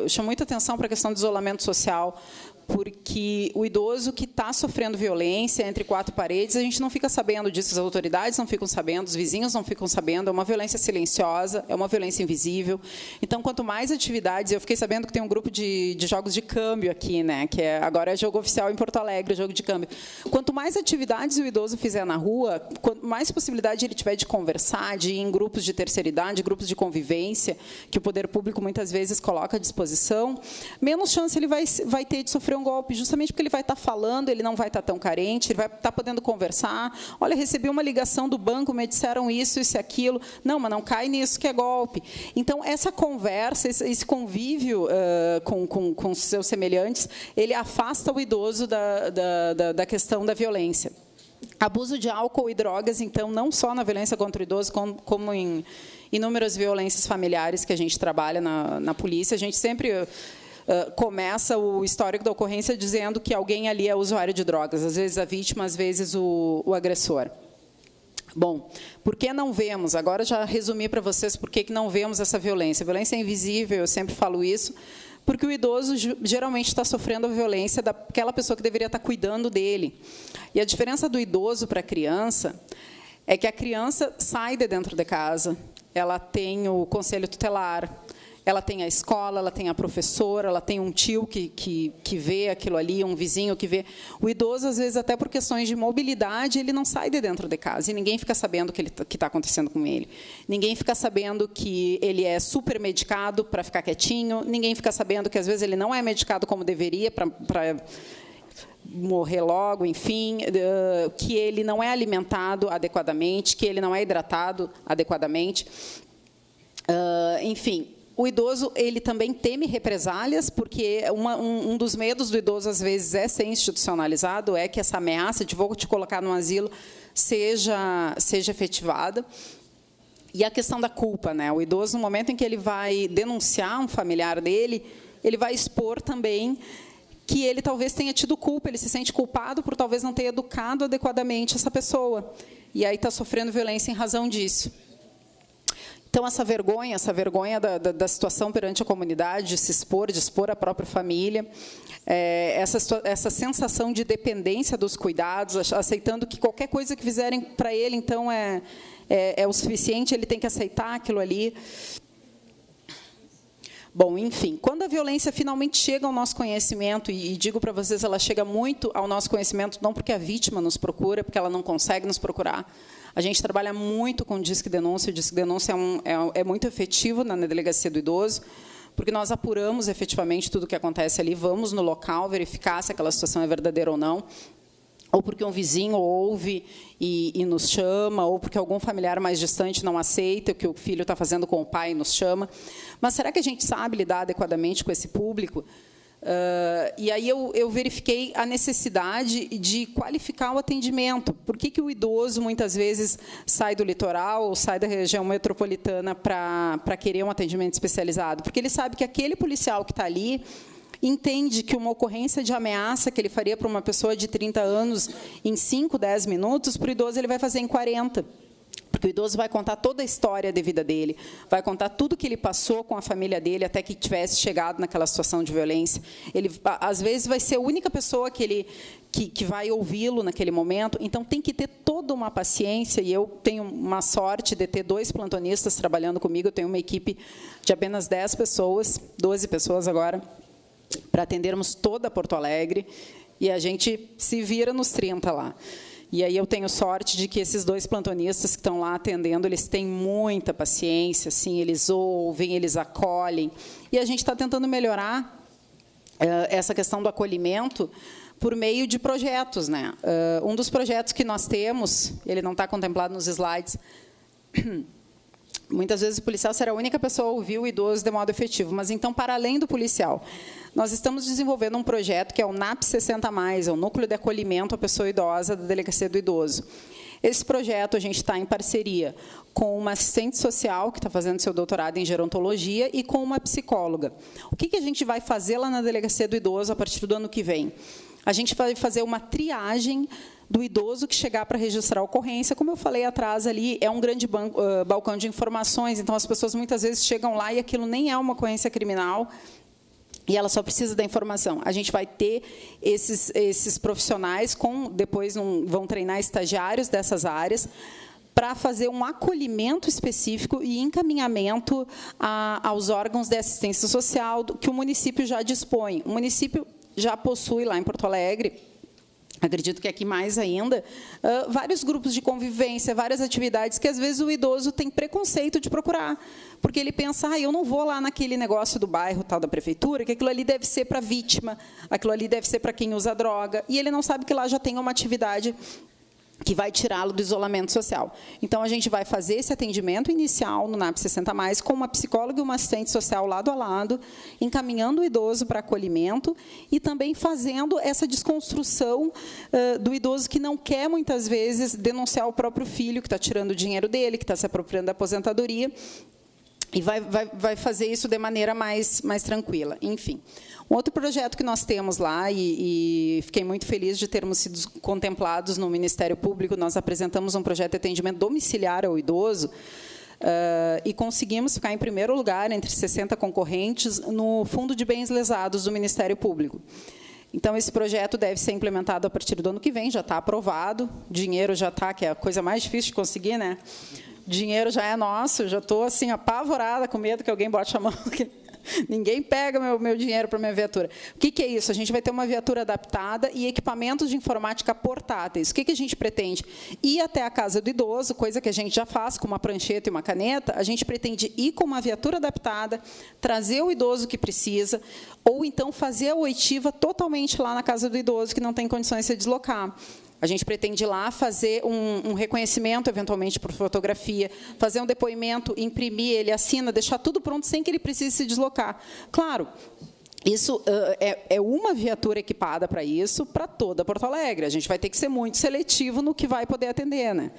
E: eu chamo muita atenção para a questão do isolamento social, porque o idoso que está sofrendo violência entre 4 paredes, a gente não fica sabendo disso, as autoridades não ficam sabendo, os vizinhos não ficam sabendo, é uma violência silenciosa, é uma violência invisível. Então, quanto mais atividades, eu fiquei sabendo que tem um grupo de jogos de câmbio aqui, né, que agora é jogo oficial em Porto Alegre, jogo de câmbio. Quanto mais atividades o idoso fizer na rua, quanto mais possibilidade ele tiver de conversar, de ir em grupos de terceira idade, grupos de convivência, que o poder público muitas vezes coloca à disposição, menos chance ele vai ter de sofrer um golpe, justamente porque ele vai estar falando, ele não vai estar tão carente, ele vai estar podendo conversar. Olha, recebi uma ligação do banco, me disseram isso e aquilo. Não, mas não cai nisso que é golpe. Então, essa conversa, esse convívio com seus semelhantes, ele afasta o idoso da questão da violência. Abuso de álcool e drogas, então, não só na violência contra o idoso, como em inúmeras violências familiares que a gente trabalha na polícia. A gente sempre começa o histórico da ocorrência dizendo que alguém ali é usuário de drogas, às vezes a vítima, às vezes o agressor. Bom, por que não vemos? Agora já resumi para vocês por que não vemos essa violência. A violência é invisível, eu sempre falo isso, porque o idoso geralmente está sofrendo a violência daquela pessoa que deveria estar cuidando dele. E a diferença do idoso para a criança é que a criança sai de dentro de casa, ela tem o conselho tutelar, ela tem a escola, ela tem a professora, ela tem um tio que vê aquilo ali, um vizinho que vê. O idoso, às vezes, até por questões de mobilidade, ele não sai de dentro de casa e ninguém fica sabendo o que está acontecendo com ele. Ninguém fica sabendo que ele é super medicado para ficar quietinho, ninguém fica sabendo que, às vezes, ele não é medicado como deveria para morrer logo, enfim, que ele não é alimentado adequadamente, que ele não é hidratado adequadamente. Enfim, o idoso ele também teme represálias, porque um dos medos do idoso, às vezes, é ser institucionalizado, é que essa ameaça de vou te colocar no asilo seja efetivada. E a questão da culpa, né? O idoso, no momento em que ele vai denunciar um familiar dele, ele vai expor também que ele talvez tenha tido culpa, ele se sente culpado por talvez não ter educado adequadamente essa pessoa. E aí está sofrendo violência em razão disso. Então, essa vergonha da situação perante a comunidade, de se expor, de expor a própria família, essa sensação de dependência dos cuidados, aceitando que qualquer coisa que fizerem para ele, então, é o suficiente, ele tem que aceitar aquilo ali. Bom, enfim, quando a violência finalmente chega ao nosso conhecimento, e digo para vocês, ela chega muito ao nosso conhecimento, não porque a vítima nos procura, porque ela não consegue nos procurar. A gente trabalha muito com o Disque Denúncia. O Disque Denúncia é muito efetivo na Delegacia do Idoso, porque nós apuramos efetivamente tudo o que acontece ali, vamos no local verificar se aquela situação é verdadeira ou não, ou porque um vizinho ouve e nos chama, ou porque algum familiar mais distante não aceita o que o filho está fazendo com o pai e nos chama. Mas será que a gente sabe lidar adequadamente com esse público? E aí eu verifiquei a necessidade de qualificar o atendimento. Por que o idoso, muitas vezes, sai do litoral ou sai da região metropolitana para querer um atendimento especializado? Porque ele sabe que aquele policial que está ali entende que uma ocorrência de ameaça que ele faria para uma pessoa de 30 anos em 5, 10 minutos, para o idoso ele vai fazer em 40. Porque o idoso vai contar toda a história de vida dele, vai contar tudo que ele passou com a família dele até que tivesse chegado naquela situação de violência. Ele, às vezes, vai ser a única pessoa que vai ouvi-lo naquele momento. Então, tem que ter toda uma paciência, e eu tenho uma sorte de ter 2 plantonistas trabalhando comigo. Eu tenho uma equipe de apenas 10 pessoas, 12 pessoas agora, para atendermos toda Porto Alegre, e a gente se vira nos 30 lá. E aí eu tenho sorte de que esses 2 plantonistas que estão lá atendendo, eles têm muita paciência, assim, eles ouvem, eles acolhem. E a gente está tentando melhorar essa questão do acolhimento por meio de projetos, né? Um dos projetos que nós temos, ele não está contemplado nos slides, muitas vezes o policial será a única pessoa a ouvir o idoso de modo efetivo, mas então, para além do policial, nós estamos desenvolvendo um projeto que é o NAP 60+, é o Núcleo de Acolhimento à Pessoa Idosa da Delegacia do Idoso. Esse projeto a gente está em parceria com uma assistente social que está fazendo seu doutorado em gerontologia e com uma psicóloga. O que a gente vai fazer lá na Delegacia do Idoso a partir do ano que vem? A gente vai fazer uma triagem do idoso que chegar para registrar a ocorrência. Como eu falei atrás ali, é um grande balcão de informações, então as pessoas muitas vezes chegam lá e aquilo nem é uma ocorrência criminal, e ela só precisa da informação. A gente vai ter esses profissionais, depois vão treinar estagiários dessas áreas, para fazer um acolhimento específico e encaminhamento aos órgãos de assistência social que o município já dispõe. O município já possui lá em Porto Alegre, acredito que aqui mais ainda, vários grupos de convivência, várias atividades que, às vezes, o idoso tem preconceito de procurar, porque ele pensa, eu não vou lá naquele negócio do bairro, tal, da prefeitura, que aquilo ali deve ser para a vítima, aquilo ali deve ser para quem usa droga, e ele não sabe que lá já tem uma atividade que vai tirá-lo do isolamento social. Então, a gente vai fazer esse atendimento inicial no NAP 60+, com uma psicóloga e uma assistente social lado a lado, encaminhando o idoso para acolhimento e também fazendo essa desconstrução do idoso que não quer, muitas vezes, denunciar o próprio filho, que está tirando o dinheiro dele, que está se apropriando da aposentadoria, e vai fazer isso de maneira mais tranquila. Enfim. Um outro projeto que nós temos lá, e fiquei muito feliz de termos sido contemplados no Ministério Público, nós apresentamos um projeto de atendimento domiciliar ao idoso, e conseguimos ficar em primeiro lugar, entre 60 concorrentes, no Fundo de Bens Lesados do Ministério Público. Então, esse projeto deve ser implementado a partir do ano que vem, já está aprovado, dinheiro já está, que é a coisa mais difícil de conseguir, né? Dinheiro já é nosso, já estou assim, apavorada, com medo que alguém bote a mão. Ninguém pega meu dinheiro para minha viatura. O que é isso? A gente vai ter uma viatura adaptada e equipamentos de informática portáteis. O que a gente pretende? Ir até a casa do idoso, coisa que a gente já faz com uma prancheta e uma caneta, a gente pretende ir com uma viatura adaptada, trazer o idoso que precisa, ou então fazer a oitiva totalmente lá na casa do idoso que não tem condições de se deslocar. A gente pretende ir lá fazer um reconhecimento, eventualmente, por fotografia, fazer um depoimento, imprimir, ele assina, deixar tudo pronto sem que ele precise se deslocar. Claro, isso é uma viatura equipada para isso, para toda Porto Alegre. A gente vai ter que ser muito seletivo no que vai poder atender, né?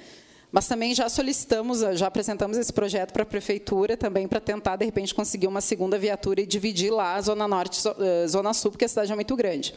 E: Mas também já solicitamos, já apresentamos esse projeto para a Prefeitura, também para tentar, de repente, conseguir uma segunda viatura e dividir lá a Zona Norte e Zona Sul, porque a cidade é muito grande.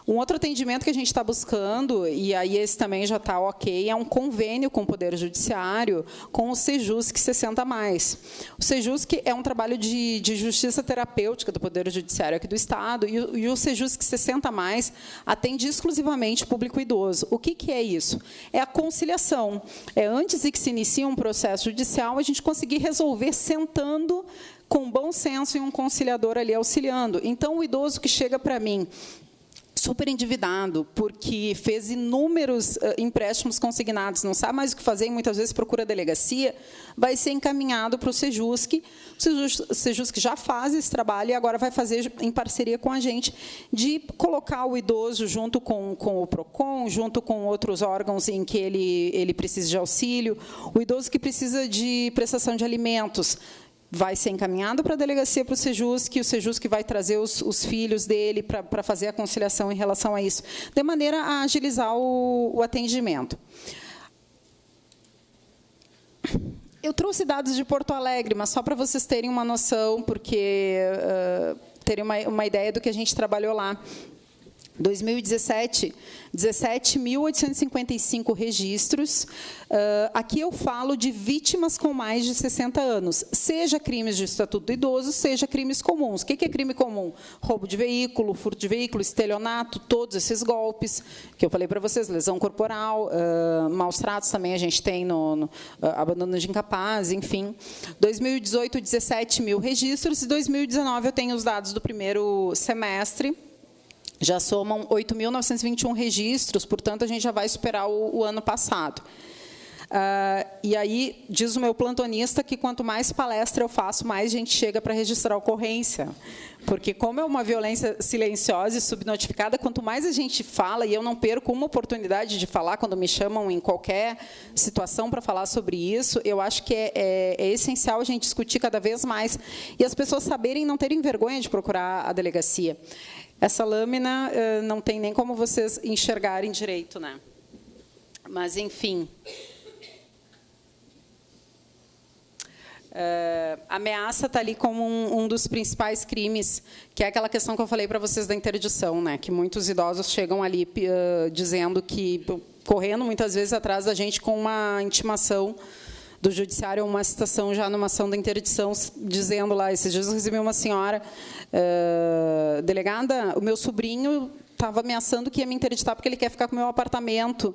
E: Um outro atendimento que a gente está buscando, e aí esse também já está ok, é um convênio com o Poder Judiciário com o Sejusc 60+. O Sejusc é um trabalho de justiça terapêutica do Poder Judiciário aqui do Estado, e o Sejusc 60+, atende exclusivamente o público idoso. O que é isso? É a conciliação. É antes de que se inicie um processo judicial, a gente conseguir resolver sentando com bom senso e um conciliador ali auxiliando. Então, o idoso que chega para mim, super endividado, porque fez inúmeros empréstimos consignados, não sabe mais o que fazer e muitas vezes procura a delegacia, vai ser encaminhado para o Sejusc. O Sejusc já faz esse trabalho e agora vai fazer em parceria com a gente de colocar o idoso junto com o PROCON, junto com outros órgãos em que ele precisa de auxílio. O idoso que precisa de prestação de alimentos vai ser encaminhado para a delegacia, para o Sejusc, e o Sejusc vai trazer os filhos dele para fazer a conciliação em relação a isso, de maneira a agilizar o atendimento. Eu trouxe dados de Porto Alegre, mas só para vocês terem uma noção, porque terem uma ideia do que a gente trabalhou lá. 2017, 17.855 registros. Aqui eu falo de vítimas com mais de 60 anos, seja crimes de Estatuto do Idoso, seja crimes comuns. O que é crime comum? Roubo de veículo, furto de veículo, estelionato, todos esses golpes que eu falei para vocês, lesão corporal, maus tratos também a gente tem no abandono de incapaz, enfim. 2018, 17 mil registros, e 2019 eu tenho os dados do primeiro semestre. Já somam 8.921 registros, portanto, a gente já vai superar o ano passado. E aí, diz o meu plantonista que quanto mais palestra eu faço, mais gente chega para registrar a ocorrência. Porque, como é uma violência silenciosa e subnotificada, quanto mais a gente fala, e eu não perco uma oportunidade de falar quando me chamam em qualquer situação para falar sobre isso, eu acho que é essencial a gente discutir cada vez mais e as pessoas saberem não terem vergonha de procurar a delegacia. Essa lâmina não tem nem como vocês enxergarem direito, né? Mas, enfim. Ameaça está ali como um dos principais crimes, que é aquela questão que eu falei para vocês da interdição, né? Que muitos idosos chegam ali dizendo que, correndo muitas vezes atrás da gente com uma intimação do judiciário, uma citação já numa ação da interdição, dizendo lá, esses dias eu recebi uma senhora, delegada, o meu sobrinho estava ameaçando que ia me interditar porque ele quer ficar com o meu apartamento.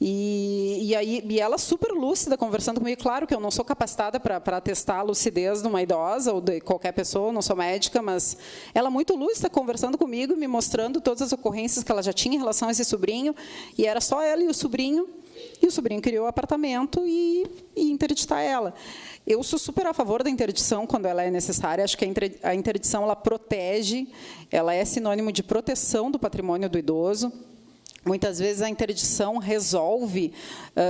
E: E ela super lúcida, conversando comigo. Claro que eu não sou capacitada para atestar a lucidez de uma idosa ou de qualquer pessoa, não sou médica, mas ela muito lúcida, conversando comigo, me mostrando todas as ocorrências que ela já tinha em relação a esse sobrinho, e era só ela e o sobrinho queria o apartamento e interditar ela. Eu sou super a favor da interdição quando ela é necessária. Acho que a interdição ela protege, ela é sinônimo de proteção do patrimônio do idoso. Muitas vezes a interdição resolve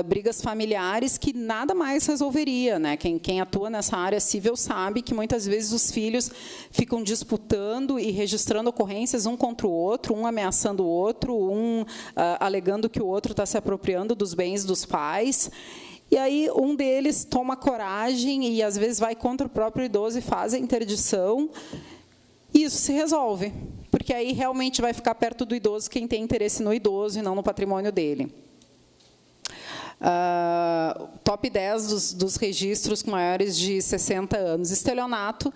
E: brigas familiares que nada mais resolveria, né? Quem atua nessa área civil sabe que muitas vezes os filhos ficam disputando e registrando ocorrências um contra o outro, um ameaçando o outro, alegando que o outro está se apropriando dos bens dos pais. E aí um deles toma coragem e às vezes vai contra o próprio idoso e faz a interdição. E isso se resolve, porque aí realmente vai ficar perto do idoso quem tem interesse no idoso e não no patrimônio dele. Top 10 dos registros com maiores de 60 anos. Estelionato,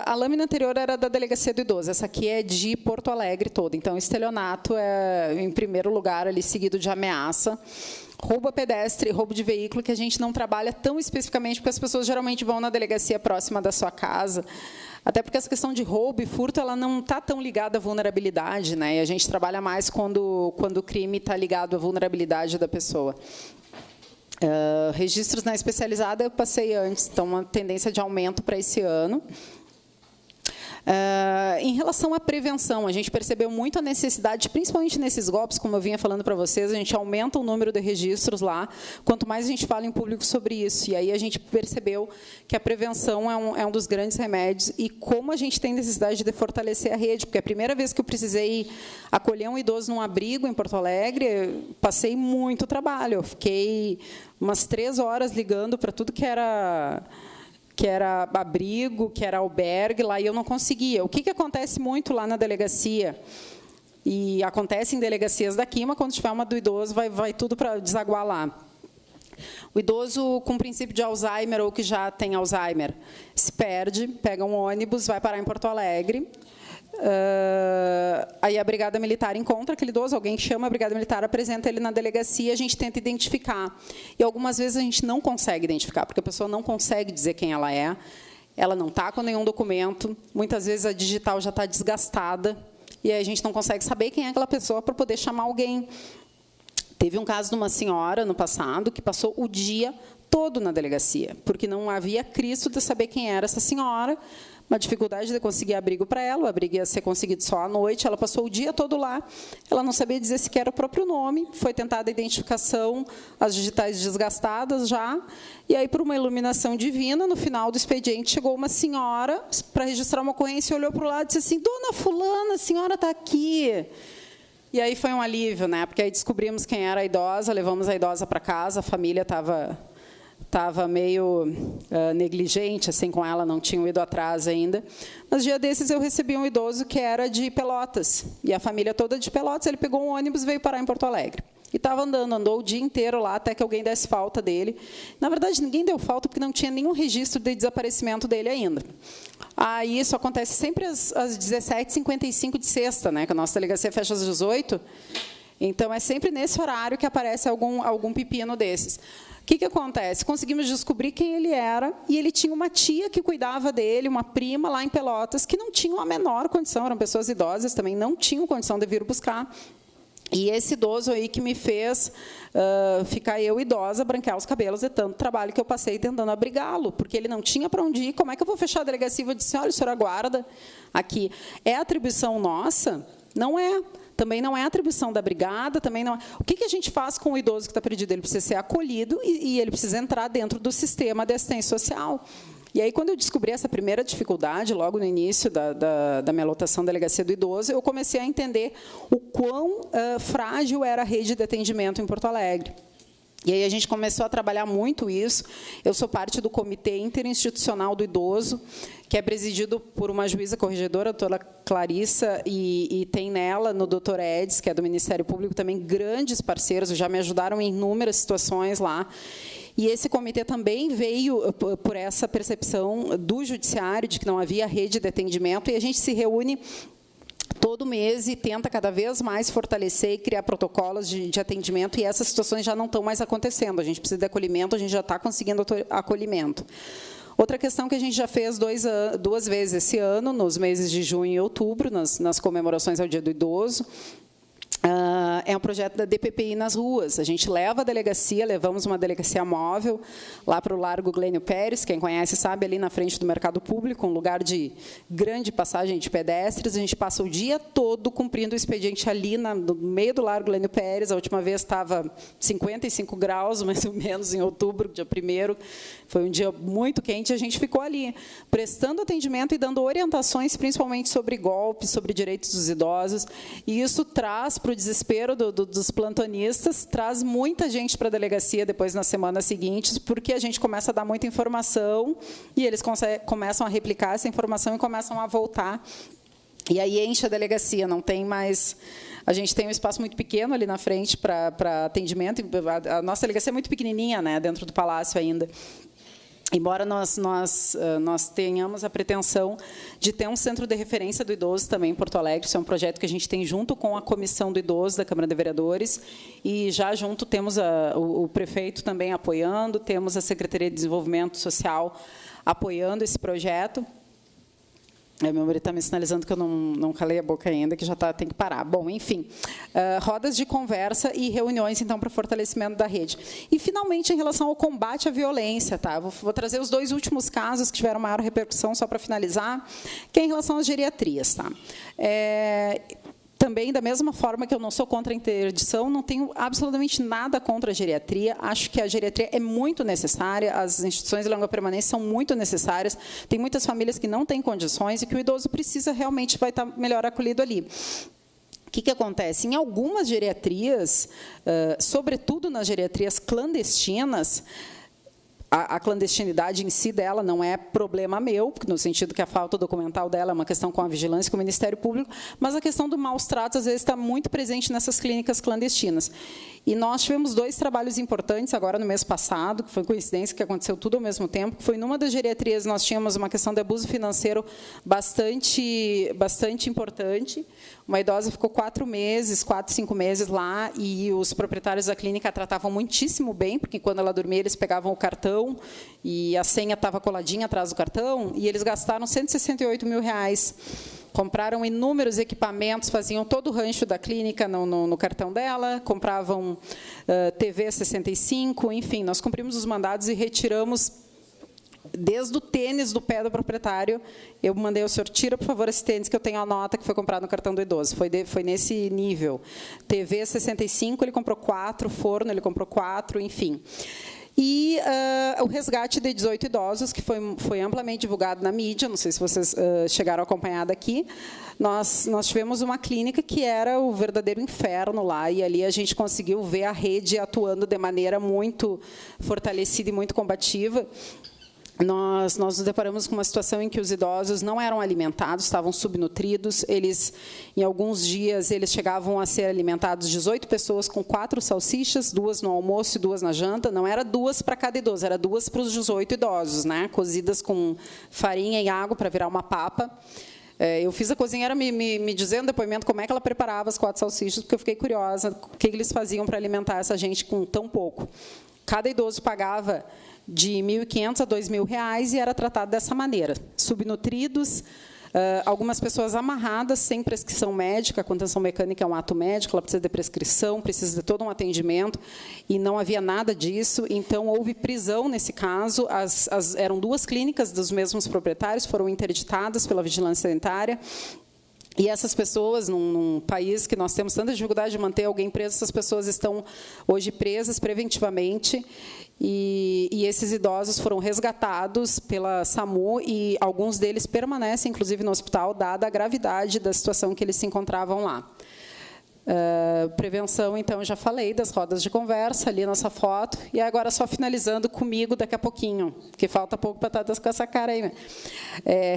E: a lâmina anterior era da Delegacia do Idoso, essa aqui é de Porto Alegre toda. Então, estelionato é, em primeiro lugar, ali, seguido de ameaça. Roubo a pedestre, roubo de veículo, que a gente não trabalha tão especificamente, porque as pessoas geralmente vão na delegacia próxima da sua casa, até porque essa questão de roubo e furto ela não está tão ligada à vulnerabilidade, né? E a gente trabalha mais quando o crime está ligado à vulnerabilidade da pessoa. Registros na especializada eu passei antes, então uma tendência de aumento para esse ano. Em relação à prevenção, a gente percebeu muito a necessidade, principalmente nesses golpes, como eu vinha falando para vocês, a gente aumenta o número de registros lá, quanto mais a gente fala em público sobre isso. E aí a gente percebeu que a prevenção é um dos grandes remédios e como a gente tem necessidade de fortalecer a rede, porque a primeira vez que eu precisei acolher um idoso num abrigo em Porto Alegre, passei muito trabalho. Eu fiquei umas 3 horas ligando para tudo que era abrigo, que era albergue, lá, e eu não conseguia. O que acontece muito lá na delegacia, e acontece em delegacias daqui, mas quando tiver uma do idoso, vai tudo para desaguar lá. O idoso com princípio de Alzheimer ou que já tem Alzheimer se perde, pega um ônibus, vai parar em Porto Alegre. Aí a Brigada Militar encontra aquele idoso, alguém chama a Brigada Militar, apresenta ele na delegacia, a gente tenta identificar. E algumas vezes a gente não consegue identificar, porque a pessoa não consegue dizer quem ela não está com nenhum documento, muitas vezes a digital já está desgastada, e aí a gente não consegue saber quem é aquela pessoa para poder chamar alguém. Teve um caso de uma senhora, no passado, que passou o dia todo na delegacia, porque não havia cristo de saber quem era essa senhora, uma dificuldade de conseguir abrigo para ela, o abrigo ia ser conseguido só à noite, ela passou o dia todo lá, ela não sabia dizer sequer o próprio nome, foi tentada a identificação, as digitais desgastadas já, e aí, por uma iluminação divina, no final do expediente, chegou uma senhora para registrar uma ocorrência, olhou para o lado e disse assim, dona fulana, a senhora está aqui. E aí foi um alívio, né? Porque aí descobrimos quem era a idosa, levamos a idosa para casa, a família estava meio negligente, assim, com ela, não tinham ido atrás ainda. Mas, dia desses, eu recebi um idoso que era de Pelotas, e a família toda de Pelotas, ele pegou um ônibus e veio parar em Porto Alegre. E estava andou o dia inteiro lá, até que alguém desse falta dele. Na verdade, ninguém deu falta, porque não tinha nenhum registro de desaparecimento dele ainda. Aí, isso acontece sempre às 17h55 de sexta, né, que a nossa delegacia fecha às 18h. Então, é sempre nesse horário que aparece algum pepino desses. O que acontece? Conseguimos descobrir quem ele era, e ele tinha uma tia que cuidava dele, uma prima lá em Pelotas, que não tinham a menor condição, eram pessoas idosas também, não tinham condição de vir buscar. E esse idoso aí que me fez ficar eu idosa, branquear os cabelos de tanto trabalho que eu passei tentando abrigá-lo, porque ele não tinha para onde ir. Como é que eu vou fechar a delegacia? Eu disse, olha, o senhor aguarda aqui. É atribuição nossa? Não é. Também não é atribuição da brigada, também não é. O que a gente faz com o idoso que está perdido? Ele precisa ser acolhido e ele precisa entrar dentro do sistema de assistência social. E aí, quando eu descobri essa primeira dificuldade, logo no início da minha lotação da Delegacia do Idoso, eu comecei a entender o quão frágil era a rede de atendimento em Porto Alegre. E aí a gente começou a trabalhar muito isso. Eu sou parte do Comitê Interinstitucional do Idoso, que é presidido por uma juíza corregedora, a doutora Clarissa, e tem nela, no doutor Edson, que é do Ministério Público, também grandes parceiros, já me ajudaram em inúmeras situações lá. E esse comitê também veio por essa percepção do judiciário de que não havia rede de atendimento, e a gente se reúne todo mês e tenta cada vez mais fortalecer e criar protocolos de atendimento, e essas situações já não estão mais acontecendo. A gente precisa de acolhimento, a gente já está conseguindo acolhimento. Outra questão que a gente já fez 2 vezes esse ano, nos meses de junho e outubro, nas comemorações ao Dia do Idoso, é um projeto da DPPI nas ruas. A gente leva a delegacia, levamos uma delegacia móvel lá para o Largo Glênio Pérez, quem conhece sabe, ali na frente do Mercado Público, um lugar de grande passagem de pedestres. A gente passa o dia todo cumprindo o expediente ali no meio do Largo Glênio Pérez. A última vez estava 55 graus, mais ou menos, em outubro, dia 1º. Foi um dia muito quente, a gente ficou ali, prestando atendimento e dando orientações, principalmente sobre golpes, sobre direitos dos idosos. E isso traz, para o desespero dos plantonistas, traz muita gente para a delegacia depois, nas semanas seguintes, porque a gente começa a dar muita informação e eles começam a replicar essa informação e começam a voltar. E aí enche a delegacia, não tem mais... A gente tem um espaço muito pequeno ali na frente para atendimento. A nossa delegacia é muito pequenininha, né, dentro do palácio ainda. Embora nós tenhamos a pretensão de ter um centro de referência do idoso também em Porto Alegre. Isso é um projeto que a gente tem junto com a Comissão do Idoso da Câmara de Vereadores. E já junto temos o prefeito também apoiando, temos a Secretaria de Desenvolvimento Social apoiando esse projeto. Meu marido está me sinalizando que eu não calei a boca ainda, que já tem que parar. Bom, enfim, rodas de conversa e reuniões, então, para fortalecimento da rede. E, finalmente, em relação ao combate à violência, tá? Vou trazer os 2 últimos casos que tiveram maior repercussão, só para finalizar, que é em relação às geriatrias. Tá? Também, da mesma forma que eu não sou contra a interdição, não tenho absolutamente nada contra a geriatria. Acho que a geriatria é muito necessária, as instituições de longa permanência são muito necessárias. Tem muitas famílias que não têm condições e que o idoso precisa realmente vai estar melhor acolhido ali. O que acontece? Em algumas geriatrias, sobretudo nas geriatrias clandestinas, a clandestinidade em si dela não é problema meu, no sentido que a falta documental dela é uma questão com a vigilância, com o Ministério Público, mas a questão do maus tratos, às vezes, está muito presente nessas clínicas clandestinas. E nós tivemos 2 trabalhos importantes agora no mês passado, que foi coincidência que aconteceu tudo ao mesmo tempo, que foi numa das geriatrias, nós tínhamos uma questão de abuso financeiro bastante importante. Uma idosa ficou 4 meses, 4, 5 meses lá, e os proprietários da clínica a tratavam muitíssimo bem, porque quando ela dormia, eles pegavam o cartão e a senha estava coladinha atrás do cartão, e eles gastaram R$168 mil. Compraram inúmeros equipamentos, faziam todo o rancho da clínica no cartão dela, compravam TV 65, enfim, nós cumprimos os mandados e retiramos, desde o tênis do pé do proprietário, eu mandei ao senhor, tira, por favor, esse tênis que eu tenho a nota que foi comprado no cartão do idoso. Foi nesse nível. TV 65, ele comprou 4, forno, ele comprou 4, enfim. E o resgate de 18 idosos, que foi amplamente divulgado na mídia, não sei se vocês chegaram a acompanhar daqui. Nós tivemos uma clínica que era o verdadeiro inferno lá, e ali a gente conseguiu ver a rede atuando de maneira muito fortalecida e muito combativa. Nós nos deparamos com uma situação em que os idosos não eram alimentados, estavam subnutridos. Em alguns dias, eles chegavam a ser alimentados 18 pessoas com 4 salsichas, 2 no almoço e 2 na janta. Não era 2 para cada idoso, era 2 para os 18 idosos, né? Cozidas com farinha e água para virar uma papa. Eu fiz a cozinheira me dizer no depoimento como é que ela preparava as 4 salsichas, porque eu fiquei curiosa o que eles faziam para alimentar essa gente com tão pouco. Cada idoso pagava de R$1.500 a R$2.000 e era tratado dessa maneira. Subnutridos, algumas pessoas amarradas, sem prescrição médica. A contenção mecânica é um ato médico, ela precisa de prescrição, precisa de todo um atendimento, e não havia nada disso. Então, houve prisão nesse caso. Eram 2 clínicas dos mesmos proprietários, foram interditadas pela vigilância sanitária. E essas pessoas, num país que nós temos tanta dificuldade de manter alguém preso, essas pessoas estão hoje presas preventivamente, e esses idosos foram resgatados pela SAMU, e alguns deles permanecem, inclusive, no hospital, dada a gravidade da situação que eles se encontravam lá. Prevenção, então, já falei das rodas de conversa, ali nossa foto, e agora só finalizando comigo daqui a pouquinho, que falta pouco para estar com essa cara aí.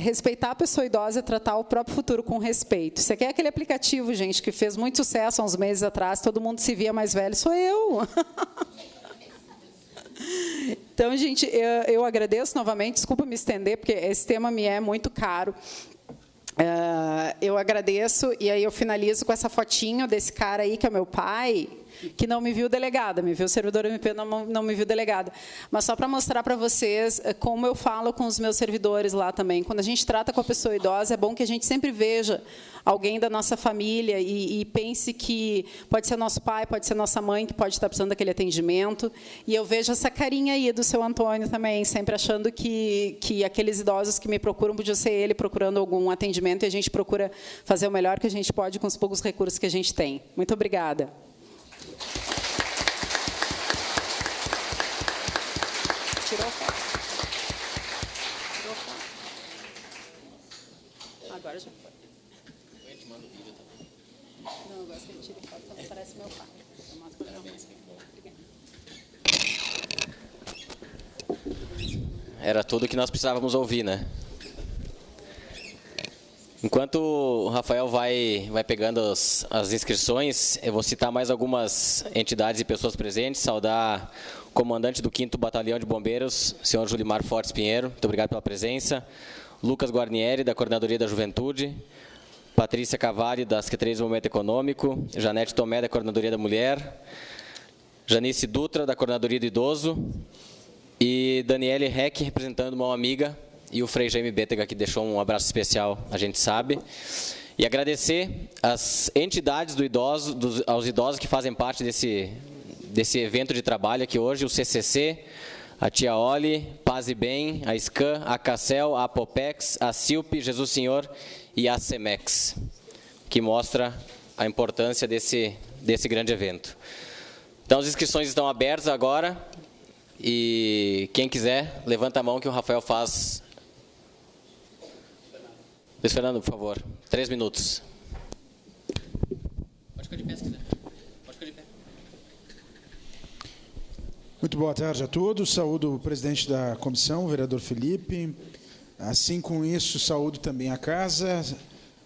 E: Respeitar a pessoa idosa e tratar o próprio futuro com respeito. Isso aqui é aquele aplicativo, gente, que fez muito sucesso há uns meses atrás, todo mundo se via mais velho, sou eu. Então, gente, eu agradeço novamente, desculpa me estender, porque esse tema me é muito caro. Eu agradeço, e aí eu finalizo com essa fotinho desse cara aí, que é meu pai. que não me viu delegada, me viu servidor MP, não me viu delegada. Mas só para mostrar para vocês como eu falo com os meus servidores lá também. Quando a gente trata com a pessoa idosa, é bom que a gente sempre veja alguém da nossa família e pense que pode ser nosso pai, pode ser nossa mãe, que pode estar precisando daquele atendimento. E eu vejo essa carinha aí do seu Antônio também, sempre achando que aqueles idosos que me procuram, podia ser ele procurando algum atendimento, e a gente procura fazer o melhor que a gente pode com os poucos recursos que a gente tem. Muito obrigada. Tirou foto. Tirou foto. Agora já foi. Não, eu gosto que ele tire foto quando parece meu pai.
A: Era tudo que nós precisávamos ouvir, né? Enquanto o Rafael vai pegando as inscrições, eu vou citar mais algumas entidades e pessoas presentes, saudar o comandante do 5º Batalhão de Bombeiros, senhor Julimar Fortes Pinheiro, muito obrigado pela presença, Lucas Guarnieri, da Coordenadoria da Juventude, Patrícia Cavalli, da Secretaria de Desenvolvimento Econômico, Janete Tomé, da Coordenadoria da Mulher, Janice Dutra, da Coordenadoria do Idoso, e Daniele Heck, representando uma amiga, e o Frei Jaime Bétega, que deixou um abraço especial, a gente sabe. E agradecer às entidades aos idosos que fazem parte desse evento de trabalho aqui hoje, o CCC, a Tia Oli, Paz e Bem, a SCAN, a CACEL, a Apopex, a CILP, Jesus Senhor e a CEMEX, que mostra a importância desse grande evento. Então, as inscrições estão abertas agora, e quem quiser, levanta a mão que o Rafael faz. Luiz Fernando, por favor, 3 minutos. Pode ficar de pé se quiser. Pode ficar de pé.
F: Muito boa tarde a todos. Saúdo o presidente da comissão, o vereador Felipe. Assim, com isso, saúdo também a casa.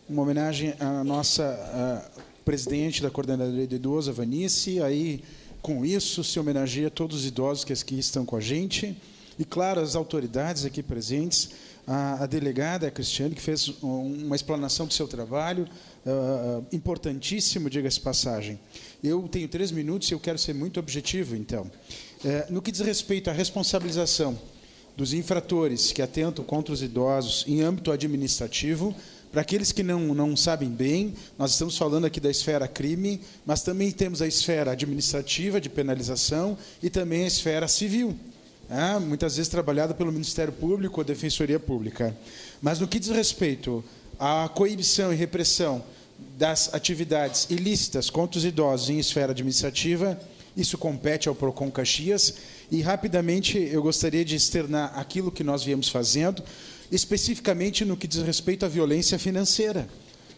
F: Uma homenagem à nossa presidente da Coordenadoria do Idoso, a Vanice. Aí, com isso, se homenageia todos os idosos que aqui estão com a gente. E, claro, as autoridades aqui presentes, a delegada, a Cristiane, que fez uma explanação do seu trabalho, importantíssimo, diga-se passagem. Eu tenho 3 minutos e eu quero ser muito objetivo, então. No que diz respeito à responsabilização dos infratores que atentam contra os idosos em âmbito administrativo, para aqueles que não sabem bem, nós estamos falando aqui da esfera crime, mas também temos a esfera administrativa de penalização e também a esfera civil, muitas vezes trabalhada pelo Ministério Público ou Defensoria Pública. Mas no que diz respeito à coibição e repressão das atividades ilícitas contra os idosos em esfera administrativa, isso compete ao PROCON Caxias, e rapidamente eu gostaria de externar aquilo que nós viemos fazendo, especificamente no que diz respeito à violência financeira,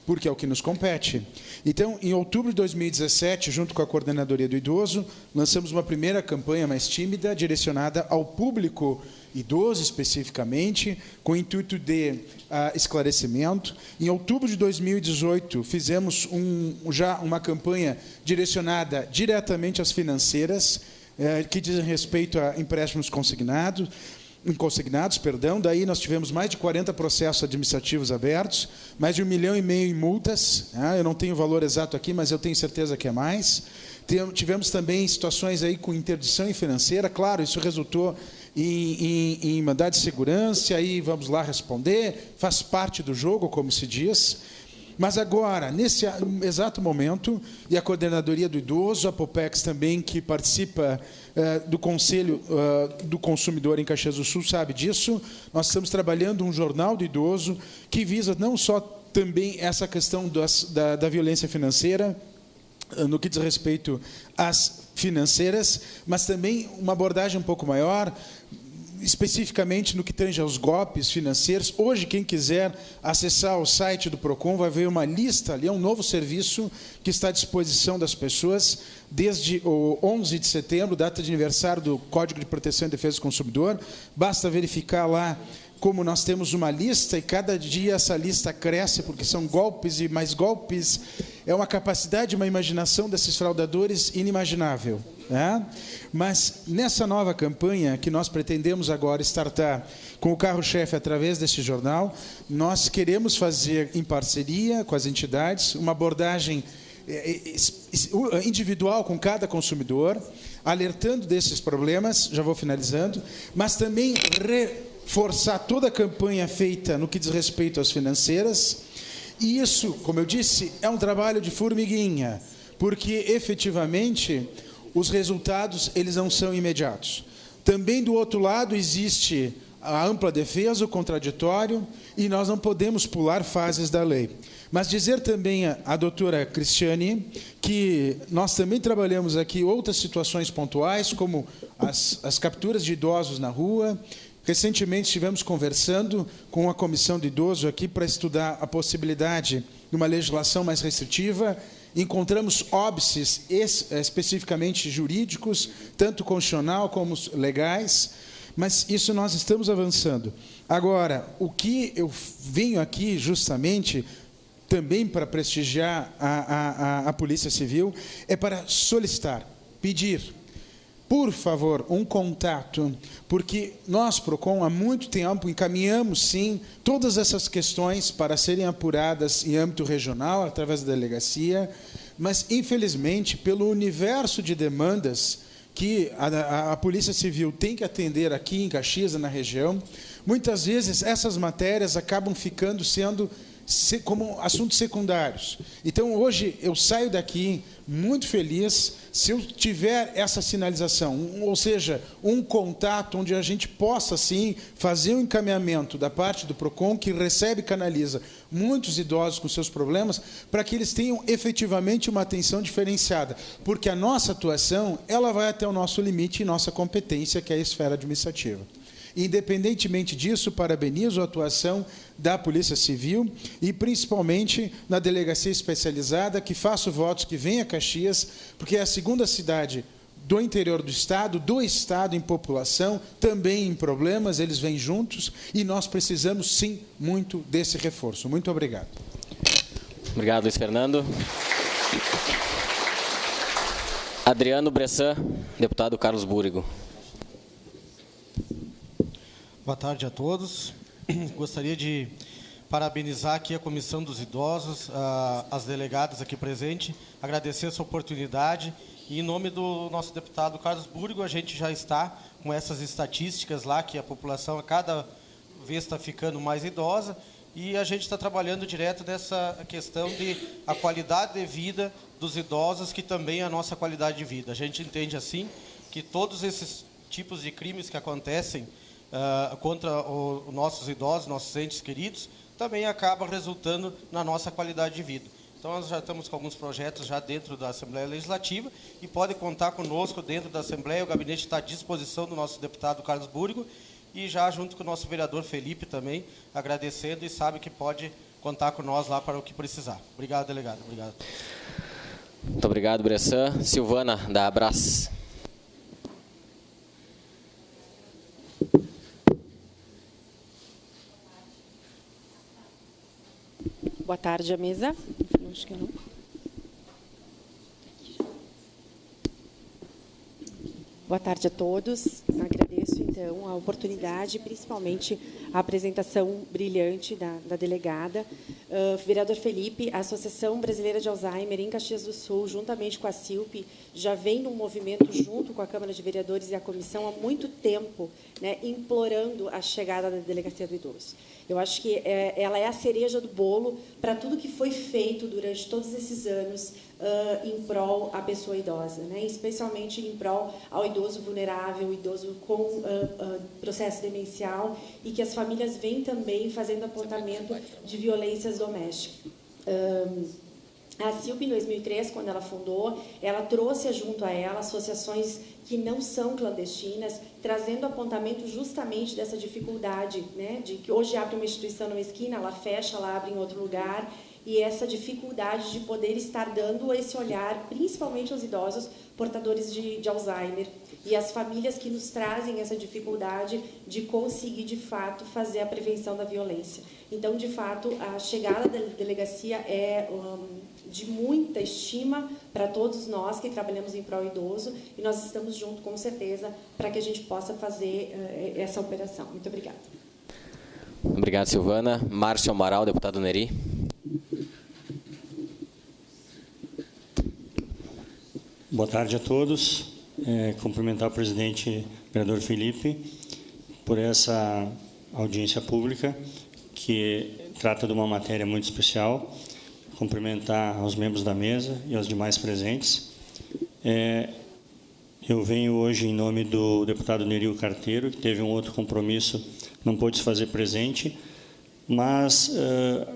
F: porque é o que nos compete. Então, em outubro de 2017, junto com a Coordenadoria do Idoso, lançamos uma primeira campanha mais tímida, direcionada ao público idoso especificamente, com o intuito de esclarecimento. Em outubro de 2018, fizemos já uma campanha direcionada diretamente às financeiras, que dizem respeito a empréstimos consignados, daí nós tivemos mais de 40 processos administrativos abertos, mais de 1,5 milhão em multas, eu não tenho o valor exato aqui, mas eu tenho certeza que é mais. Tivemos também situações aí com interdição financeira, claro, isso resultou em mandado de segurança, aí vamos lá responder, faz parte do jogo, como se diz. Mas agora, nesse exato momento, e a Coordenadoria do Idoso, a Popex também, que participa do Conselho do Consumidor em Caxias do Sul, sabe disso, nós estamos trabalhando um jornal do idoso que visa não só também essa questão da violência financeira, no que diz respeito às financeiras, mas também uma abordagem um pouco maior, especificamente no que tange aos golpes financeiros. Hoje, quem quiser acessar o site do PROCON vai ver uma lista ali, é um novo serviço que está à disposição das pessoas desde o 11 de setembro, data de aniversário do Código de Proteção e Defesa do Consumidor. Basta verificar lá como nós temos uma lista, e cada dia essa lista cresce, porque são golpes e mais golpes. É uma capacidade, uma imaginação desses fraudadores inimaginável. Mas nessa nova campanha que nós pretendemos agora startar com o carro-chefe através desse jornal, nós queremos fazer em parceria com as entidades uma abordagem individual com cada consumidor, alertando desses problemas, já vou finalizando, mas também reforçar toda a campanha feita no que diz respeito às financeiras. E isso, como eu disse, é um trabalho de formiguinha, porque efetivamente os resultados eles não são imediatos. Também do outro lado existe a ampla defesa, o contraditório, e nós não podemos pular fases da lei. Mas dizer também à doutora Cristiane que nós também trabalhamos aqui outras situações pontuais, como as capturas de idosos na rua. Recentemente estivemos conversando com a Comissão de Idoso aqui para estudar a possibilidade de uma legislação mais restritiva. Encontramos óbices especificamente jurídicos, tanto constitucional como legais, mas isso nós estamos avançando. Agora, o que eu venho aqui justamente também para prestigiar a Polícia Civil é para solicitar, pedir, por favor, um contato, porque nós, PROCON, há muito tempo encaminhamos, sim, todas essas questões para serem apuradas em âmbito regional, através da delegacia, mas, infelizmente, pelo universo de demandas que a Polícia Civil tem que atender aqui em Caxias, na região, muitas vezes essas matérias acabam ficando sendo como assuntos secundários. Então, hoje, eu saio daqui muito feliz se eu tiver essa sinalização, ou seja, um contato onde a gente possa, sim, fazer um encaminhamento da parte do PROCON, que recebe e canaliza muitos idosos com seus problemas, para que eles tenham efetivamente uma atenção diferenciada, porque a nossa atuação ela vai até o nosso limite e nossa competência, que é a esfera administrativa. Independentemente disso, parabenizo a atuação da Polícia Civil e, principalmente, na delegacia especializada, que faço votos que venha a Caxias, porque é a segunda cidade do interior do Estado em população, também em problemas, eles vêm juntos, e nós precisamos, sim, muito desse reforço. Muito obrigado.
A: Obrigado, Luiz Fernando. Adriano Bressan, deputado Carlos Búrigo.
G: Boa tarde a todos. Gostaria de parabenizar aqui a Comissão dos Idosos, as delegadas aqui presentes, agradecer essa oportunidade e, em nome do nosso deputado Carlos Búrigo, a gente já está com essas estatísticas lá, que a população a cada vez está ficando mais idosa, e a gente está trabalhando direto nessa questão de a qualidade de vida dos idosos, que também é a nossa qualidade de vida. A gente entende assim que todos esses tipos de crimes que acontecem contra os nossos idosos, nossos entes queridos, também acaba resultando na nossa qualidade de vida. Então, nós já estamos com alguns projetos já dentro da Assembleia Legislativa e pode contar conosco dentro da Assembleia. O gabinete está à disposição do nosso deputado Carlos Búrigo e já junto com o nosso vereador Felipe também, agradecendo, e sabe que pode contar com nós lá para o que precisar. Obrigado, delegado. Obrigado.
A: Muito obrigado, Bressan. Silvana, da Abras.
H: Boa tarde, à mesa. Acho que não. Boa tarde a todos. Agradeço, então, a oportunidade, principalmente a apresentação brilhante da delegada. Vereador Felipe, a Associação Brasileira de Alzheimer em Caxias do Sul, juntamente com a CILP, já vem num movimento junto com a Câmara de Vereadores e a comissão há muito tempo, né, implorando a chegada da Delegacia do Idoso. Eu acho que ela é a cereja do bolo para tudo que foi feito durante todos esses anos em prol à pessoa idosa, né? Especialmente em prol ao idoso vulnerável, idoso com processo demencial, e que as famílias vêm também fazendo apontamento de violências domésticas. A CILP, em 2003, quando ela fundou, ela trouxe junto a ela associações que não são clandestinas, trazendo apontamento justamente dessa dificuldade, né, de que hoje abre uma instituição numa esquina, ela fecha, ela abre em outro lugar, e essa dificuldade de poder estar dando esse olhar, principalmente aos idosos portadores de Alzheimer, e as famílias que nos trazem essa dificuldade de conseguir, de fato, fazer a prevenção da violência. Então, de fato, a chegada da delegacia é de muita estima para todos nós que trabalhamos em prol idoso, e nós estamos juntos, com certeza, para que a gente possa fazer essa operação. Muito obrigada.
A: Obrigado, Silvana. Márcio Amaral, deputado Neri.
I: Boa tarde a todos. Cumprimentar o presidente, vereador Felipe, por essa audiência pública, que trata de uma matéria muito especial. Cumprimentar aos membros da mesa e aos demais presentes. Eu venho hoje em nome do deputado Nerio Carteiro, que teve um outro compromisso, não pôde se fazer presente, mas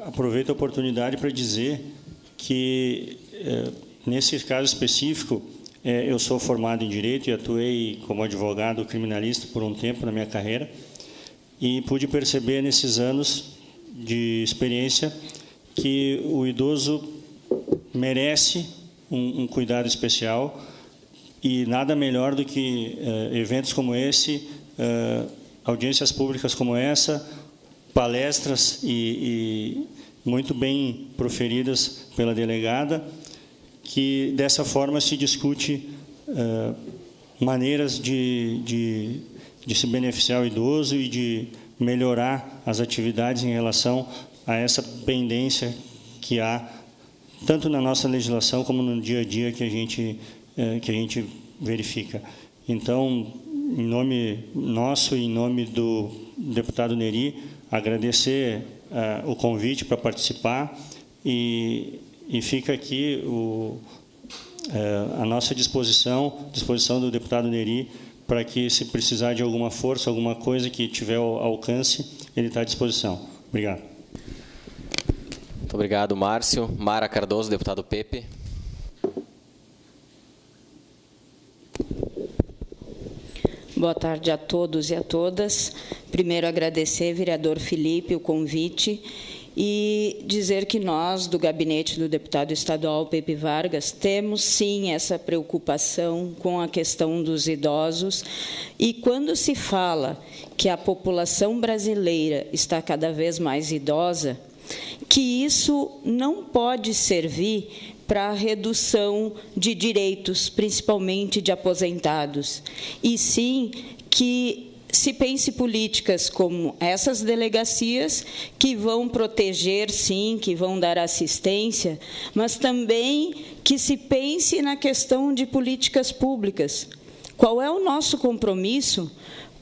I: aproveito a oportunidade para dizer que, nesse caso específico, eu sou formado em Direito e atuei como advogado criminalista por um tempo na minha carreira e pude perceber nesses anos de experiência que o idoso merece um cuidado especial e nada melhor do que eventos como esse, audiências públicas como essa, palestras e muito bem proferidas pela delegada, que dessa forma se discute maneiras de se beneficiar o idoso e de melhorar as atividades em relação a essa pendência que há, tanto na nossa legislação como no dia a dia que a gente verifica. Então, em nome nosso e em nome do deputado Neri, agradecer o convite para participar e fica aqui a nossa disposição do deputado Neri, para que, se precisar de alguma força, alguma coisa que tiver ao alcance, ele está à disposição. Obrigado.
A: Muito obrigado, Márcio. Mara Cardoso, deputado Pepe.
J: Boa tarde a todos e a todas. Primeiro, agradecer, vereador Felipe, o convite e dizer que nós, do gabinete do deputado estadual Pepe Vargas, temos, sim, essa preocupação com a questão dos idosos. E quando se fala que a população brasileira está cada vez mais idosa, que isso não pode servir para a redução de direitos, principalmente de aposentados, e sim que se pense políticas como essas delegacias, que vão proteger, sim, que vão dar assistência, mas também que se pense na questão de políticas públicas. Qual é o nosso compromisso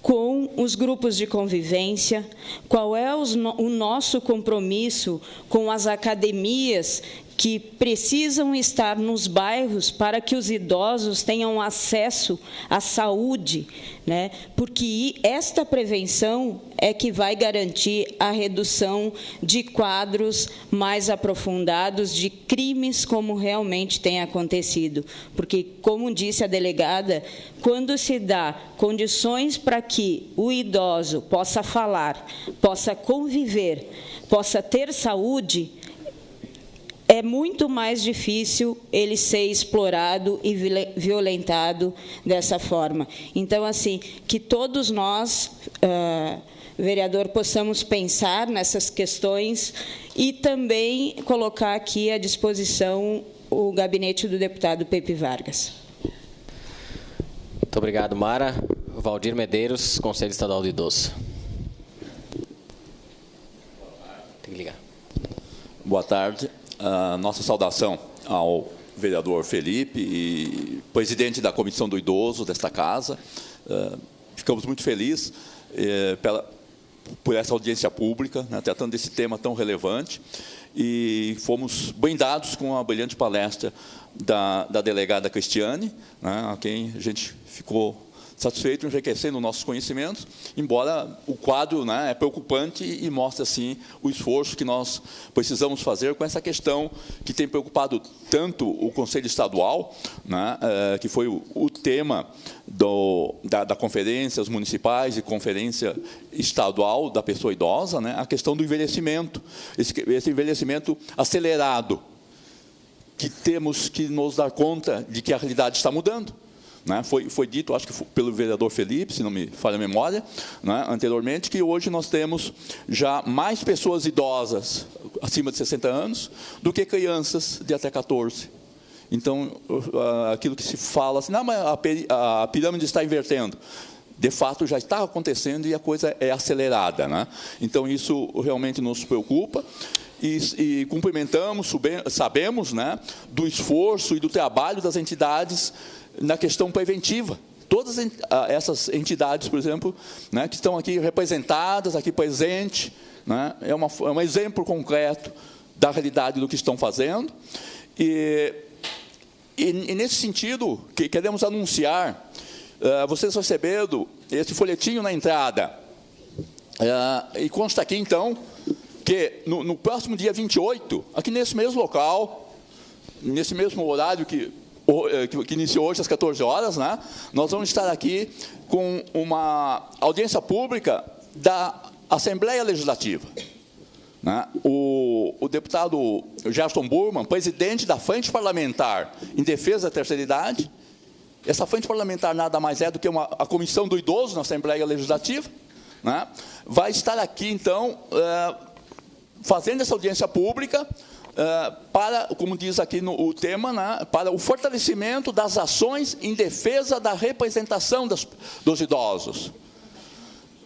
J: com os grupos de convivência? Qual é o nosso compromisso com as academias que precisam estar nos bairros para que os idosos tenham acesso à saúde, né? Porque esta prevenção é que vai garantir a redução de quadros mais aprofundados de crimes, como realmente tem acontecido. Porque, como disse a delegada, quando se dá condições para que o idoso possa falar, possa conviver, possa ter saúde, é muito mais difícil ele ser explorado e violentado dessa forma. Então, assim, que todos nós, vereador, possamos pensar nessas questões e também colocar aqui à disposição o gabinete do deputado Pepe Vargas.
A: Muito obrigado, Mara. Valdir Medeiros, Conselho Estadual do Idoso. Tem que ligar.
K: Boa tarde. Nossa saudação ao vereador Felipe e presidente da Comissão do Idoso desta casa. Ficamos muito felizes por essa audiência pública, né, tratando desse tema tão relevante, e fomos brindados com a brilhante palestra da delegada Cristiane, né, a quem a gente ficou satisfeito, enriquecendo nossos conhecimentos, embora o quadro, né, é preocupante e mostra, assim, o esforço que nós precisamos fazer com essa questão que tem preocupado tanto o Conselho Estadual, né, que foi o tema da conferências municipais e conferência estadual da pessoa idosa, né, a questão do envelhecimento, esse envelhecimento acelerado, que temos que nos dar conta de que a realidade está mudando. Né? Foi dito, acho que pelo vereador Felipe, se não me falha a memória, né, anteriormente, que hoje nós temos já mais pessoas idosas acima de 60 anos do que crianças de até 14. Então, aquilo que se fala assim, não, mas a pirâmide está invertendo. De fato, já está acontecendo e a coisa é acelerada. Né? Então, isso realmente nos preocupa. e cumprimentamos, sabemos, né, do esforço e do trabalho das entidades na questão preventiva. Todas essas entidades, por exemplo, né, que estão aqui representadas, aqui presentes, né, é um exemplo concreto da realidade do que estão fazendo. E nesse sentido, queremos anunciar, vocês receberam esse folhetinho na entrada, e consta aqui, então, que no próximo dia 28, aqui nesse mesmo local, nesse mesmo horário que iniciou hoje às 14 horas, né, nós vamos estar aqui com uma audiência pública da Assembleia Legislativa. Né? O deputado Gerson Burman, presidente da Frente Parlamentar em Defesa da Terceira Idade, essa frente parlamentar nada mais é do que a Comissão do Idoso na Assembleia Legislativa, né? Vai estar aqui, então, fazendo essa audiência pública, para, como diz aqui o tema, né, para o fortalecimento das ações em defesa da representação dos idosos.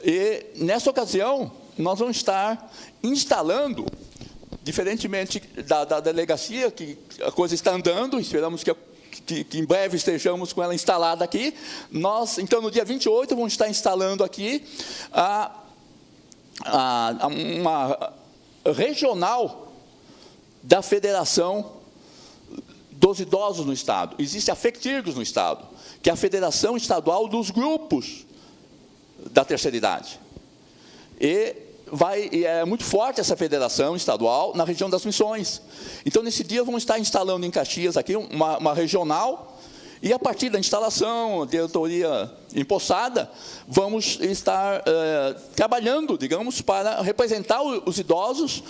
K: E, nessa ocasião, nós vamos estar instalando, diferentemente da delegacia, que a coisa está andando, esperamos que em breve estejamos com ela instalada aqui, nós, então, no dia 28, vamos estar instalando aqui uma regional da Federação dos Idosos no Estado. Existe a FECTIRGOS no Estado, que é a Federação Estadual dos Grupos da Terceira Idade. E é muito forte essa federação estadual na região das Missões. Então, nesse dia, vamos estar instalando em Caxias aqui uma regional, e a partir da instalação, diretoria empossada, vamos estar trabalhando, digamos, para representar os idosos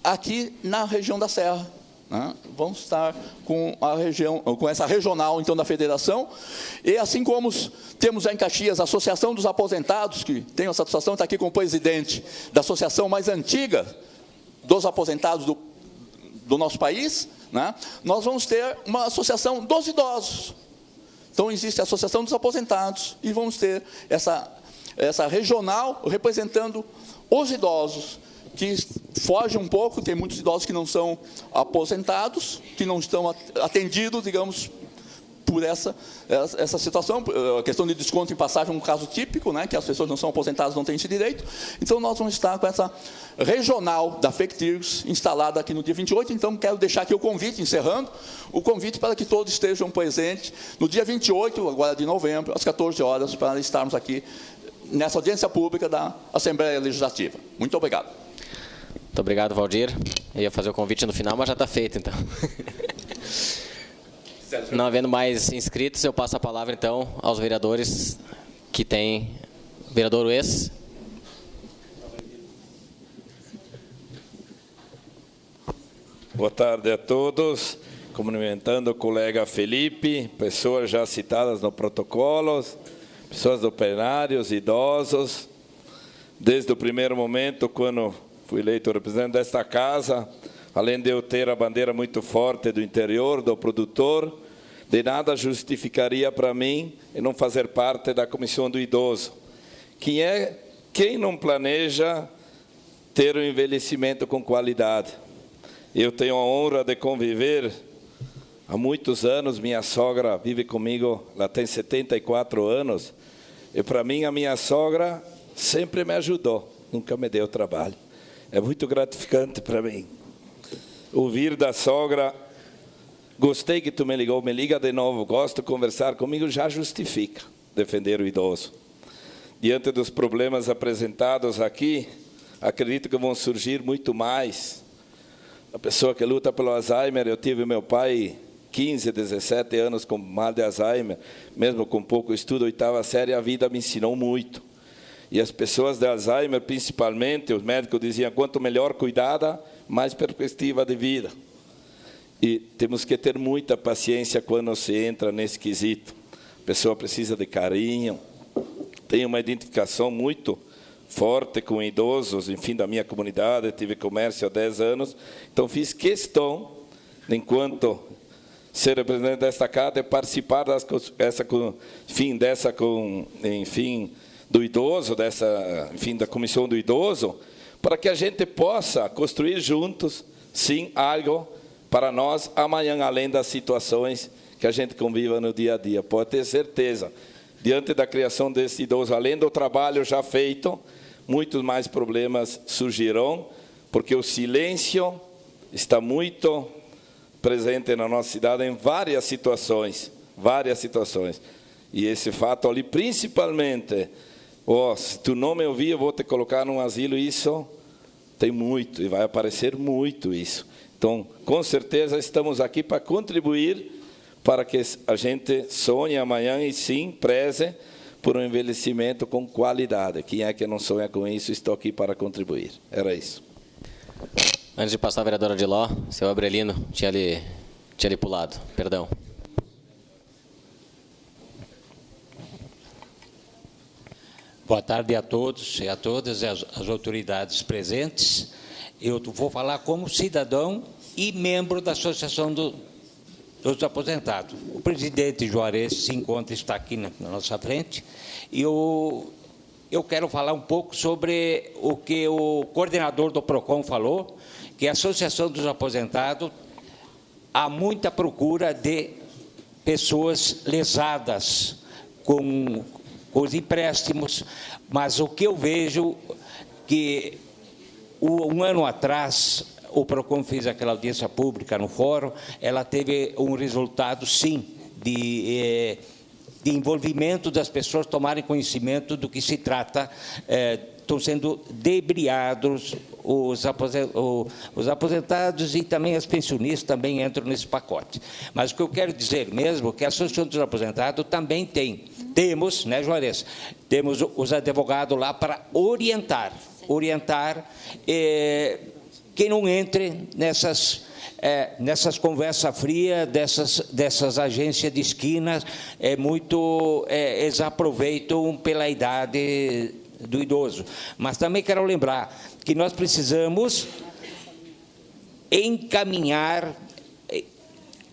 K: aqui na região da Serra. Né? Vamos estar com essa regional, então, da federação, e assim como temos em Caxias a Associação dos Aposentados, que tenho a satisfação de estar aqui com o presidente da associação mais antiga dos aposentados do nosso país, né? Nós vamos ter uma associação dos idosos. Então, existe a Associação dos Aposentados, e vamos ter essa regional representando os idosos, que foge um pouco, tem muitos idosos que não são aposentados, que não estão atendidos, digamos, por essa situação. A questão de desconto em passagem é um caso típico, né, que as pessoas não são aposentadas, não têm esse direito. Então, nós vamos estar com essa regional da FECTIRGOS instalada aqui no dia 28. Então, quero deixar aqui o convite, encerrando, o convite para que todos estejam presentes no dia 28, agora de novembro, às 14 horas, para estarmos aqui nessa audiência pública da Assembleia Legislativa. Muito obrigado.
A: Muito obrigado, Valdir. Eu ia fazer o convite no final, mas já está feito, então. Não havendo mais inscritos, eu passo a palavra, então, aos vereadores que têm... Vereador Ues.
L: Boa tarde a todos. Cumprimentando o colega Felipe, pessoas já citadas no protocolo, pessoas do plenário, idosos. Desde o primeiro momento, quando fui eleito representante desta casa, além de eu ter a bandeira muito forte do interior, do produtor, de nada justificaria para mim não fazer parte da Comissão do Idoso. Quem não planeja ter um envelhecimento com qualidade? Eu tenho a honra de conviver há muitos anos, minha sogra vive comigo, ela tem 74 anos, e para mim a minha sogra sempre me ajudou, nunca me deu trabalho. É muito gratificante para mim ouvir da sogra: gostei que tu me ligou, me liga de novo, gosto de conversar comigo, já justifica defender o idoso. Diante dos problemas apresentados aqui, acredito que vão surgir muito mais. A pessoa que luta pelo Alzheimer, eu tive meu pai 15, 17 anos com mal de Alzheimer, mesmo com pouco estudo, 8ª série, a vida me ensinou muito. E as pessoas de Alzheimer, principalmente, os médicos diziam, quanto melhor cuidada, mais perspectiva de vida. E temos que ter muita paciência quando se entra nesse quesito. A pessoa precisa de carinho, tem uma identificação muito forte com idosos, enfim, da minha comunidade, tive comércio há 10 anos, então fiz questão, enquanto ser representante desta casa, de participar do idoso, da comissão do idoso, para que a gente possa construir juntos, sim, algo para nós amanhã, além das situações que a gente conviva no dia a dia. Pode ter certeza, diante da criação desse idoso, além do trabalho já feito, muitos mais problemas surgirão, porque o silêncio está muito presente na nossa cidade em várias situações. E esse fato ali, principalmente, se tu não me ouvir, eu vou te colocar num asilo, isso tem muito, e vai aparecer muito isso. Então, com certeza, estamos aqui para contribuir para que a gente sonhe amanhã e, sim, preze por um envelhecimento com qualidade. Quem é que não sonha com isso? Estou aqui para contribuir. Era isso.
A: Antes de passar a vereadora Diló, seu Abrelino tinha lhe pulado. Perdão.
M: Boa tarde a todos e a todas as autoridades presentes. Eu vou falar como cidadão e membro da Associação dos Aposentados. O presidente Juarez está aqui na nossa frente, e eu quero falar um pouco sobre o que o coordenador do PROCON falou, que a Associação dos Aposentados há muita procura de pessoas lesadas com os empréstimos, mas o que eu vejo que um ano atrás o PROCON fez aquela audiência pública no fórum, ela teve um resultado, sim, de envolvimento das pessoas tomarem conhecimento do que se trata. Estão sendo debriados os aposentados, e também as pensionistas também entram nesse pacote. Mas o que eu quero dizer mesmo é que a Associação dos Aposentados também temos, né, Juarez? Temos os advogados lá para orientar que não entre nessas conversas frias, dessas agências de esquinas, eles aproveitam pela idade do idoso. Mas também quero lembrar que nós precisamos encaminhar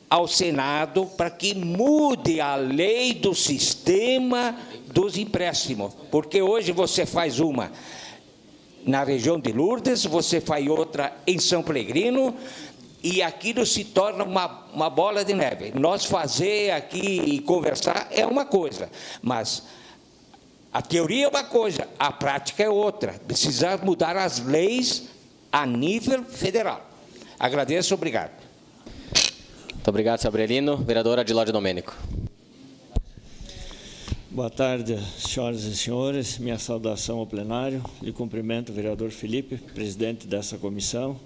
M: ao Senado para que mude a lei do sistema dos empréstimos, porque hoje você faz uma na região de Lourdes, você faz outra em São Pellegrino, e aquilo se torna uma bola de neve. Nós fazer aqui e conversar é uma coisa, mas a teoria é uma coisa, a prática é outra. Precisa mudar as leis a nível federal. Agradeço, obrigado.
A: Muito obrigado, senhor Abrelino. Vereadora Adiló de Domênico.
N: Boa tarde, senhoras e senhores. Minha saudação ao plenário. E cumprimento o vereador Felipe, presidente dessa comissão,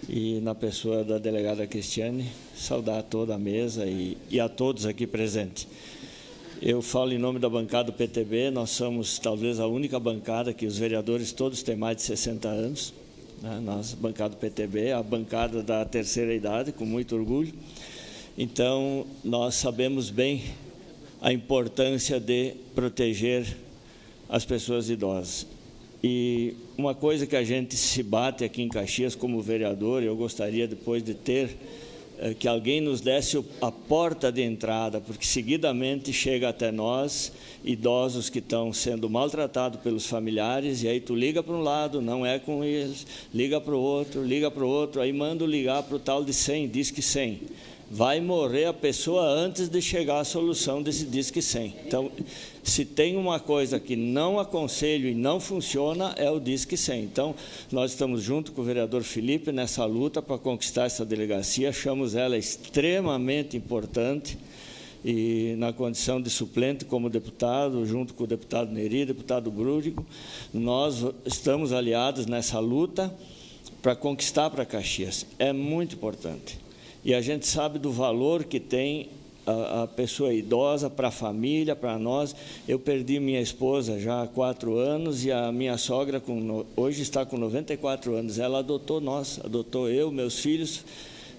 N: e na pessoa da delegada Cristiane, saudar toda a mesa e a todos aqui presentes. Eu falo em nome da bancada do PTB. Nós somos talvez a única bancada que os vereadores todos têm mais de 60 anos. Nós, bancada do PTB, a bancada da terceira idade, com muito orgulho. Então, nós sabemos bem a importância de proteger as pessoas idosas. E uma coisa que a gente se bate aqui em Caxias como vereador, eu gostaria depois de ter que alguém nos desse a porta de entrada, porque seguidamente chega até nós idosos que estão sendo maltratados pelos familiares, e aí tu liga para um lado, não é com eles, liga para o outro, aí manda ligar para o tal de 100, diz que 100. Vai morrer a pessoa antes de chegar à solução desse Disque 100. Então, se tem uma coisa que não aconselho e não funciona, é o Disque 100. Então, nós estamos junto com o vereador Felipe nessa luta para conquistar essa delegacia. Achamos ela extremamente importante, e na condição de suplente como deputado, junto com o deputado Neri, deputado Brúdigo, nós estamos aliados nessa luta para conquistar para Caxias. É muito importante. E a gente sabe do valor que tem a pessoa idosa para a família, para nós. Eu perdi minha esposa já há 4 anos, e a minha sogra hoje está com 94 anos. Ela adotou eu, meus filhos.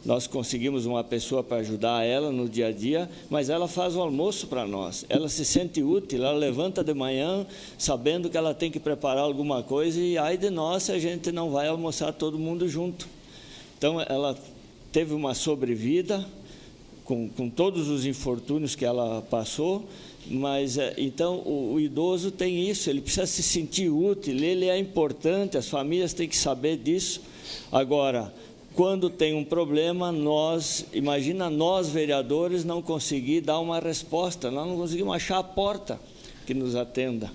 N: Nós conseguimos uma pessoa para ajudar ela no dia a dia, mas ela faz o almoço para nós. Ela se sente útil, ela levanta de manhã sabendo que ela tem que preparar alguma coisa, e ai de nós se a gente não vai almoçar todo mundo junto. Então, ela teve uma sobrevida com todos os infortúnios que ela passou, mas então o idoso tem isso, ele precisa se sentir útil, ele é importante, as famílias têm que saber disso. Agora, quando tem um problema, imagina nós vereadores não conseguir dar uma resposta, nós não conseguimos achar a porta que nos atenda,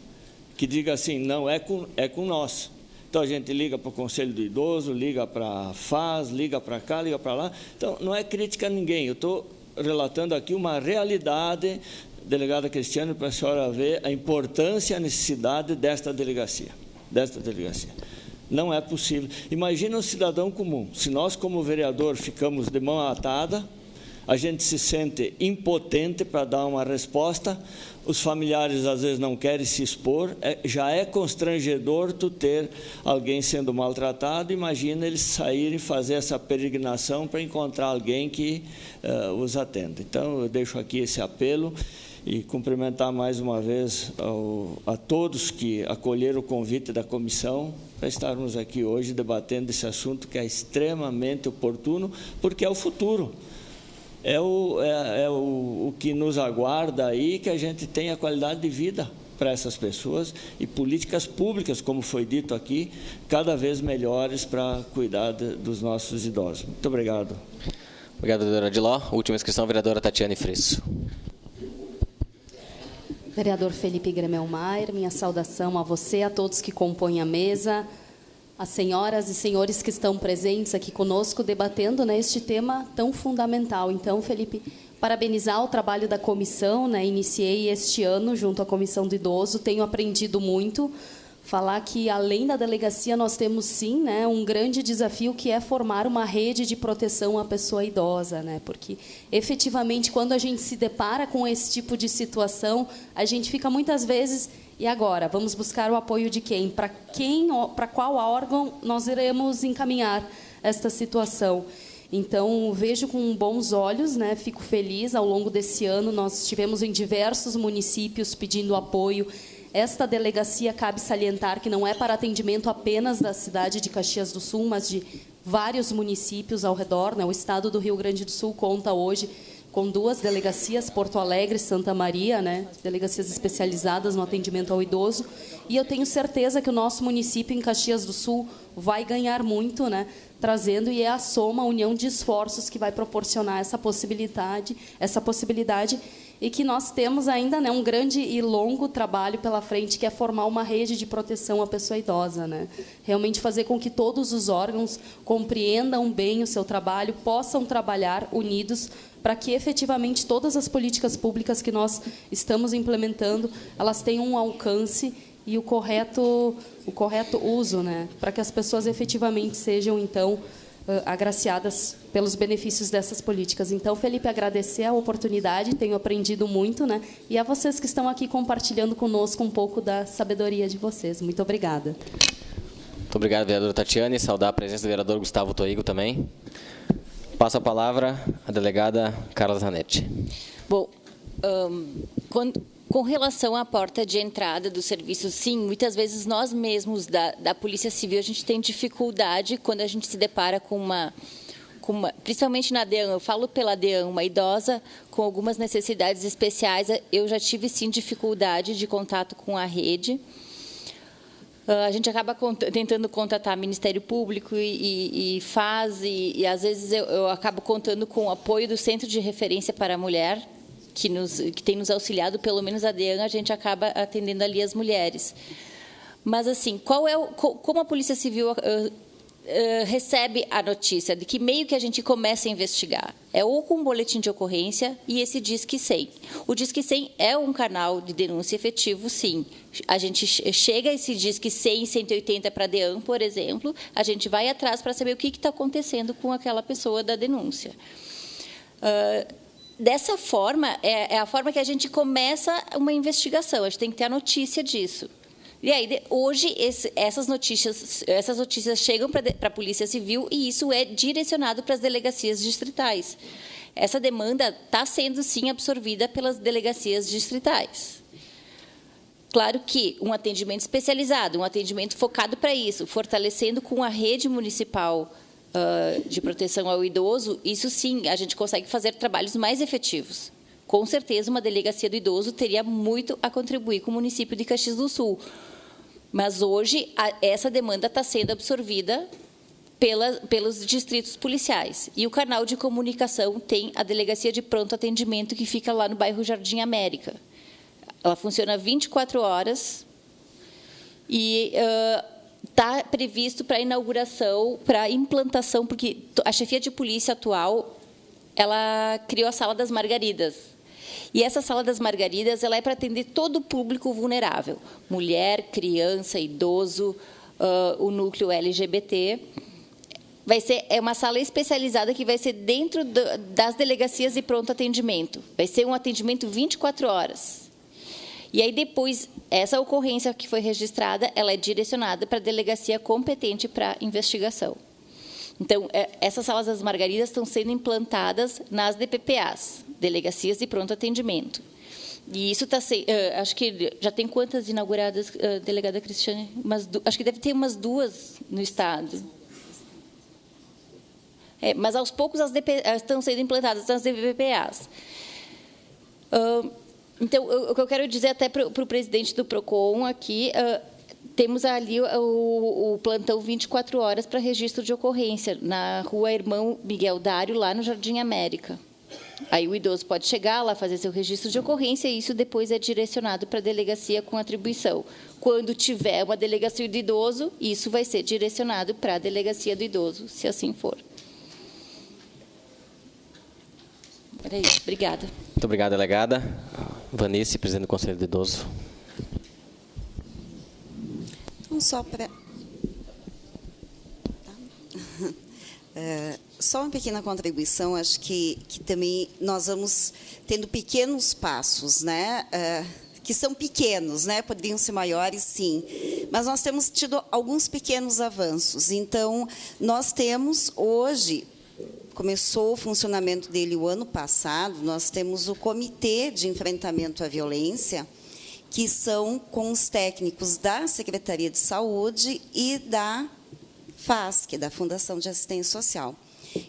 N: que diga assim, não, é com nós. Então, a gente liga para o Conselho do Idoso, liga para a FAS, liga para cá, liga para lá. Então, não é crítica a ninguém, eu estou relatando aqui uma realidade, delegada Cristiane, para a senhora ver a importância e a necessidade desta delegacia. Não é possível. Imagina um cidadão comum, se nós, como vereador, ficamos de mão atada, a gente se sente impotente para dar uma resposta, os familiares às vezes não querem se expor, já é constrangedor tu ter alguém sendo maltratado, imagina eles saírem e fazer essa peregrinação para encontrar alguém que os atenda. Então, eu deixo aqui esse apelo e cumprimentar mais uma vez a todos que acolheram o convite da comissão para estarmos aqui hoje debatendo esse assunto que é extremamente oportuno, porque é o futuro. É o que nos aguarda aí, que a gente tenha qualidade de vida para essas pessoas e políticas públicas, como foi dito aqui, cada vez melhores para cuidar dos nossos idosos. Muito obrigado.
A: Obrigado, vereadora Adiló. Última inscrição, vereadora Tatiane Fresso.
O: Vereador Felipe Gremelmaier, minha saudação a você, a todos que compõem a mesa, as senhoras e senhores que estão presentes aqui conosco, debatendo, né, este tema tão fundamental. Então, Felipe, parabenizar o trabalho da comissão, né, iniciei este ano junto à Comissão do Idoso, tenho aprendido muito, falar que, além da delegacia, nós temos, sim, né, um grande desafio, que é formar uma rede de proteção à pessoa idosa, né, porque, efetivamente, quando a gente se depara com esse tipo de situação, a gente fica, muitas vezes... E agora, vamos buscar o apoio de quem? Para qual órgão nós iremos encaminhar esta situação? Então, vejo com bons olhos, né? Fico feliz. Ao longo desse ano, nós estivemos em diversos municípios pedindo apoio. Esta delegacia, cabe salientar que não é para atendimento apenas da cidade de Caxias do Sul, mas de vários municípios ao redor, né? O estado do Rio Grande do Sul conta hoje com 2 delegacias, Porto Alegre e Santa Maria, né, delegacias especializadas no atendimento ao idoso, e eu tenho certeza que o nosso município em Caxias do Sul vai ganhar muito, né, trazendo, e é a soma, a união de esforços que vai proporcionar essa possibilidade, e que nós temos ainda, né, um grande e longo trabalho pela frente, que é formar uma rede de proteção à pessoa idosa, né? Realmente fazer com que todos os órgãos compreendam bem o seu trabalho, possam trabalhar unidos para que, efetivamente, todas as políticas públicas que nós estamos implementando, elas tenham um alcance e o correto uso, né? Para que as pessoas efetivamente sejam, então, agraciadas pelos benefícios dessas políticas. Então, Felipe, agradecer a oportunidade, tenho aprendido muito, né? E a vocês que estão aqui compartilhando conosco um pouco da sabedoria de vocês. Muito obrigada.
A: Muito obrigado, vereadora Tatiane. Saudar a presença do vereador Gustavo Toigo também. Passo a palavra à delegada Carla Zanetti.
C: Bom, com relação à porta de entrada do serviço, sim, muitas vezes nós mesmos da Polícia Civil, a gente tem dificuldade quando a gente se depara com uma principalmente na DEAN, eu falo pela DEAN, uma idosa com algumas necessidades especiais, eu já tive, sim, dificuldade de contato com a rede. A gente acaba tentando contatar Ministério Público e e às vezes eu acabo contando com o apoio do Centro de Referência para a Mulher, que tem nos auxiliado, pelo menos a DEAN, a gente acaba atendendo ali as mulheres. Mas, assim, como a Polícia Civil recebe a notícia? De que meio que a gente começa a investigar? É ou com um boletim de ocorrência e esse Disque 100. O Disque 100 é um canal de denúncia efetivo, sim. A gente chega a esse Disque 100, 180 para a DEAN, por exemplo, a gente vai atrás para saber o que está acontecendo com aquela pessoa da denúncia. Dessa forma, é a forma que a gente começa uma investigação, a gente tem que ter a notícia disso. E aí, hoje, essas notícias chegam para a Polícia Civil e isso é direcionado para as delegacias distritais. Essa demanda está sendo, sim, absorvida pelas delegacias distritais. Claro que um atendimento especializado, um atendimento focado para isso, fortalecendo com a rede municipal de proteção ao idoso, isso sim, a gente consegue fazer trabalhos mais efetivos. Com certeza, uma delegacia do idoso teria muito a contribuir com o município de Caxias do Sul. Mas hoje, essa demanda está sendo absorvida pelos distritos policiais. E o canal de comunicação tem a delegacia de pronto atendimento, que fica lá no bairro Jardim América. Ela funciona 24 horas e está previsto para inauguração, para implantação, porque a chefia de polícia atual, ela criou a Sala das Margaridas. E essa Sala das Margaridas, ela é para atender todo o público vulnerável, mulher, criança, idoso, o núcleo LGBT. É uma sala especializada que vai ser dentro das delegacias de pronto atendimento. Vai ser um atendimento 24 horas. E aí, depois, essa ocorrência que foi registrada, ela é direcionada para a delegacia competente para investigação. Então, essas salas das Margaridas estão sendo implantadas nas DPPAs, Delegacias de Pronto Atendimento. E isso está sendo... acho que já tem quantas inauguradas, delegada Cristiane? Acho que deve ter umas 2 no Estado. Mas, aos poucos, as estão sendo implantadas nas DPPAs. Então, o que eu quero dizer até para o presidente do PROCON aqui... temos ali o plantão 24 horas para registro de ocorrência, na rua Irmão Miguel Dário, lá no Jardim América. Aí o idoso pode chegar lá, fazer seu registro de ocorrência, e isso depois é direcionado para a delegacia com atribuição. Quando tiver uma delegacia do idoso, isso vai ser direcionado para a delegacia do idoso, se assim for. Era isso. Obrigada.
A: Muito obrigado, delegada. Vanice, presidente do Conselho do Idoso.
B: Só uma pequena contribuição, acho que também nós vamos tendo pequenos passos, né? Que são pequenos, né? Poderiam ser maiores, sim, mas nós temos tido alguns pequenos avanços. Então, nós temos hoje, começou o funcionamento dele o ano passado, nós temos o Comitê de Enfrentamento à Violência, que são com os técnicos da Secretaria de Saúde e da FASC, da Fundação de Assistência Social.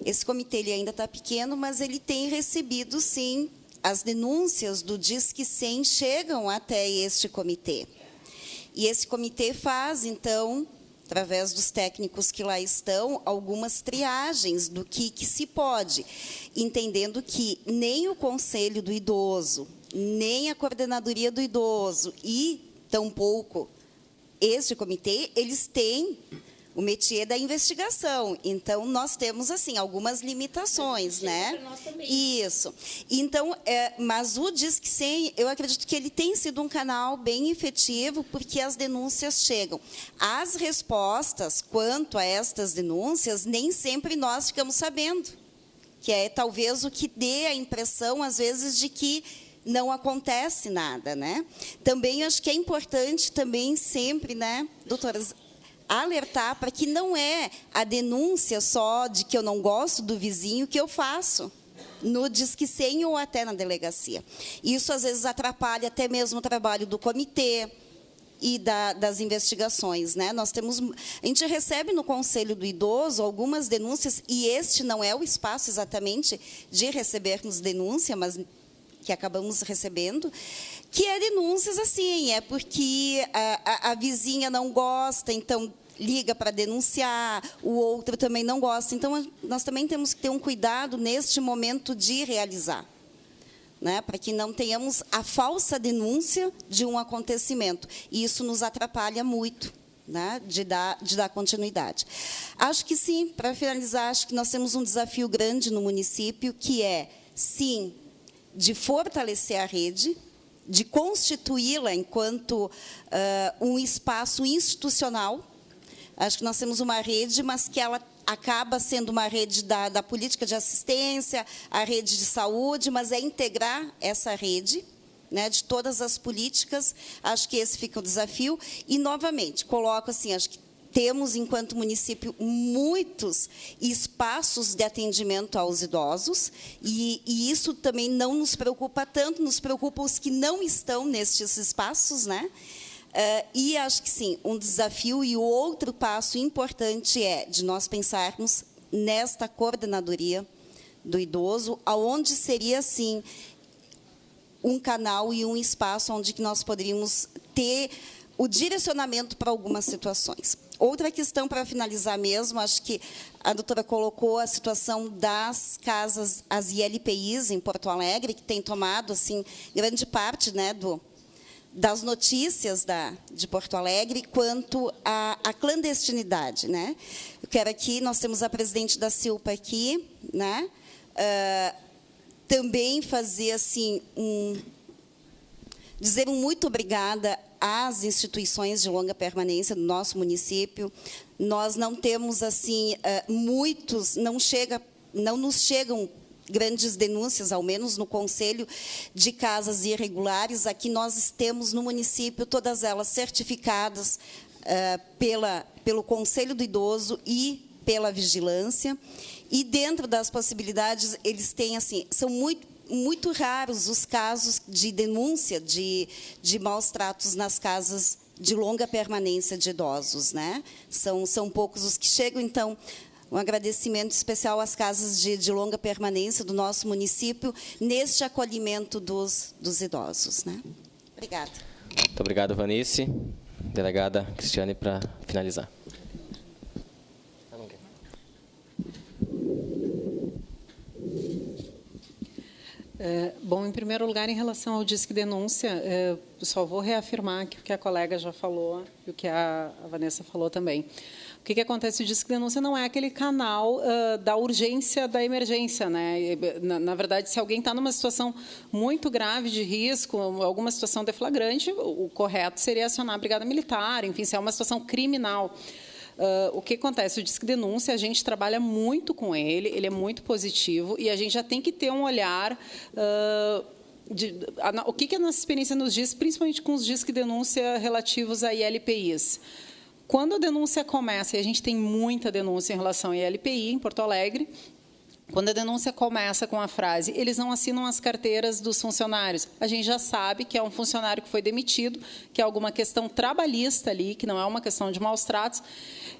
B: Esse comitê ele ainda está pequeno, mas ele tem recebido, sim, as denúncias do Disque 100 chegam até este comitê. E esse comitê faz, então, através dos técnicos que lá estão, algumas triagens do que se pode, entendendo que nem o Conselho do Idoso, nem a Coordenadoria do Idoso e, tampouco, este comitê, eles têm o métier da investigação. Então, nós temos, assim, algumas limitações, né?
C: Nós também.
B: Isso. Então, mas o Disque 100, eu acredito que ele tem sido um canal bem efetivo, porque as denúncias chegam. As respostas quanto a estas denúncias, nem sempre nós ficamos sabendo, que é talvez o que dê a impressão, às vezes, de que não acontece nada, né? Também acho que é importante também sempre, né, doutoras, alertar para que não é a denúncia só de que eu não gosto do vizinho que eu faço no Disque 100 ou até na delegacia. Isso às vezes atrapalha até mesmo o trabalho do comitê e das investigações, né? A gente recebe no Conselho do Idoso algumas denúncias, e este não é o espaço exatamente de recebermos denúncia, mas que acabamos recebendo, que é denúncias assim, é porque a vizinha não gosta, então liga para denunciar, o outro também não gosta. Então, nós também temos que ter um cuidado neste momento de realizar, né, para que não tenhamos a falsa denúncia de um acontecimento. E isso nos atrapalha muito, né, de dar continuidade. Acho que sim, para finalizar, acho que nós temos um desafio grande no município, que é, sim, de fortalecer a rede, de constituí-la enquanto um espaço institucional. Acho que nós temos uma rede, mas que ela acaba sendo uma rede da política de assistência, a rede de saúde, mas é integrar essa rede, né, de todas as políticas. Acho que esse fica o desafio. E, novamente, coloco assim, acho que temos, enquanto município, muitos espaços de atendimento aos idosos, e isso também não nos preocupa tanto, nos preocupa os que não estão nestes espaços, né? E acho que, sim, um desafio e o outro passo importante é de nós pensarmos nesta coordenadoria do idoso, aonde seria, assim, um canal e um espaço onde que nós poderíamos ter o direcionamento para algumas situações. Outra questão, para finalizar mesmo, acho que a doutora colocou a situação das casas, as ILPIs em Porto Alegre, que tem tomado, assim, grande parte, né, das notícias de Porto Alegre quanto à clandestinidade, né? Eu quero aqui, nós temos a presidente da CILPA aqui, né? Também fazer, assim, dizer um muito obrigada às instituições de longa permanência do nosso município. Nós não temos, assim, não nos chegam grandes denúncias, ao menos no Conselho de Casas Irregulares. Aqui nós temos no município todas elas certificadas pelo Conselho do Idoso e pela Vigilância. E dentro das possibilidades, eles têm, assim, são muito raros os casos de denúncia de maus tratos nas casas de longa permanência de idosos, né? São poucos os que chegam. Então, um agradecimento especial às casas de longa permanência do nosso município neste acolhimento dos idosos, né? Obrigada.
A: Muito obrigado, Vanice. Delegada Cristiane, para finalizar.
E: Bom, em primeiro lugar, em relação ao Disque Denúncia, só vou reafirmar o que a colega já falou e o que a Vanessa falou também. O que acontece? O Disque Denúncia não é aquele canal da urgência, da emergência, né? Na verdade, se alguém está numa situação muito grave de risco, alguma situação deflagrante, o correto seria acionar a Brigada Militar, enfim, se é uma situação criminal. O que acontece? O Disque Denúncia, a gente trabalha muito com ele é muito positivo, e a gente já tem que ter um olhar... o que a nossa experiência nos diz, principalmente com os Disque Denúncia relativos a ILPIs. Quando a denúncia começa, e a gente tem muita denúncia em relação a ILPI em Porto Alegre, quando a denúncia começa com a frase, eles não assinam as carteiras dos funcionários, a gente já sabe que é um funcionário que foi demitido, que é alguma questão trabalhista ali, que não é uma questão de maus tratos.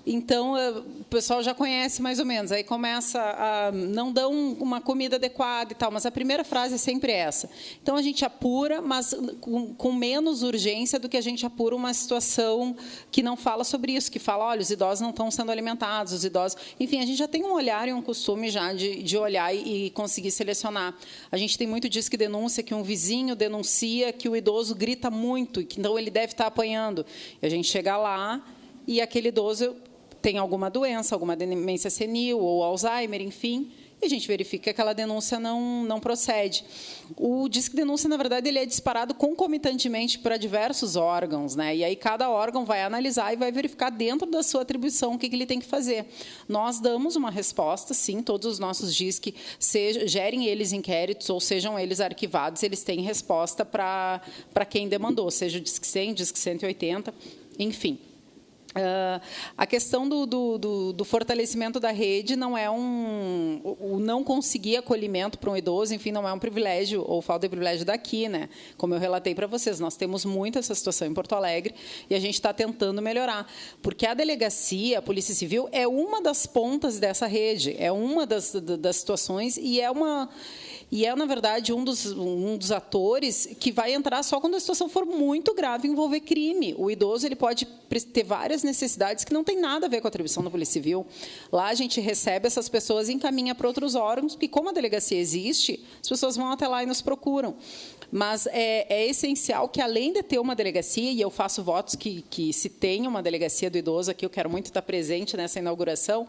E: Então, o pessoal já conhece mais ou menos. Aí começa a não dão uma comida adequada e tal, mas a primeira frase é sempre essa. Então, a gente apura, mas com menos urgência do que a gente apura uma situação que não fala sobre isso, que fala, olha, os idosos não estão sendo alimentados, os idosos... Enfim, a gente já tem um olhar e um costume já de olhar e conseguir selecionar. A gente tem muito Disque Denúncia, que um vizinho denuncia que o idoso grita muito, e que então ele deve estar apanhando. E a gente chega lá e aquele idoso tem alguma doença, alguma demência senil ou Alzheimer, enfim, e a gente verifica que aquela denúncia não procede. O Disque Denúncia, na verdade, ele é disparado concomitantemente para diversos órgãos, né? E aí cada órgão vai analisar e vai verificar dentro da sua atribuição o que ele tem que fazer. Nós damos uma resposta, sim, todos os nossos Disque, gerem eles inquéritos ou sejam eles arquivados, eles têm resposta para quem demandou, seja o Disque 100, Disque 180, enfim. A questão do fortalecimento da rede não é o não conseguir acolhimento para um idoso, enfim, não é um privilégio ou falta de privilégio daqui, né? Como eu relatei para vocês, nós temos muito essa situação em Porto Alegre e a gente está tentando melhorar, porque a delegacia, a Polícia Civil, é uma das pontas dessa rede, é uma das situações e é, na verdade, um dos atores que vai entrar só quando a situação for muito grave e envolver crime. O idoso ele pode ter várias necessidades que não tem nada a ver com a atribuição da Polícia Civil. Lá a gente recebe essas pessoas e encaminha para outros órgãos, porque como a delegacia existe, as pessoas vão até lá e nos procuram. Mas é essencial que, além de ter uma delegacia, e eu faço votos que se tenha uma delegacia do idoso aqui, eu quero muito estar presente nessa inauguração,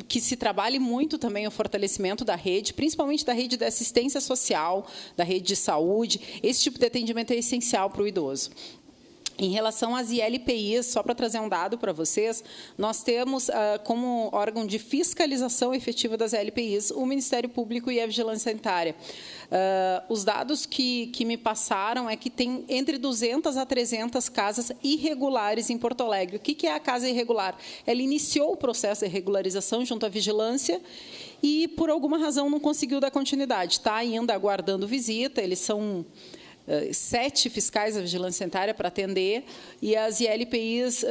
E: que se trabalhe muito também o fortalecimento da rede, principalmente da rede de assistência social, da rede de saúde. Esse tipo de atendimento é essencial para o idoso. Em relação às ILPIs, só para trazer um dado para vocês, nós temos como órgão de fiscalização efetiva das ILPIs o Ministério Público e a Vigilância Sanitária. Os dados que me passaram é que tem entre 200 a 300 casas irregulares em Porto Alegre. O que é a casa irregular? Ela iniciou o processo de regularização junto à Vigilância e, por alguma razão, não conseguiu dar continuidade. Está ainda aguardando visita, eles são... 7 fiscais da vigilância sanitária para atender, e as ILPIs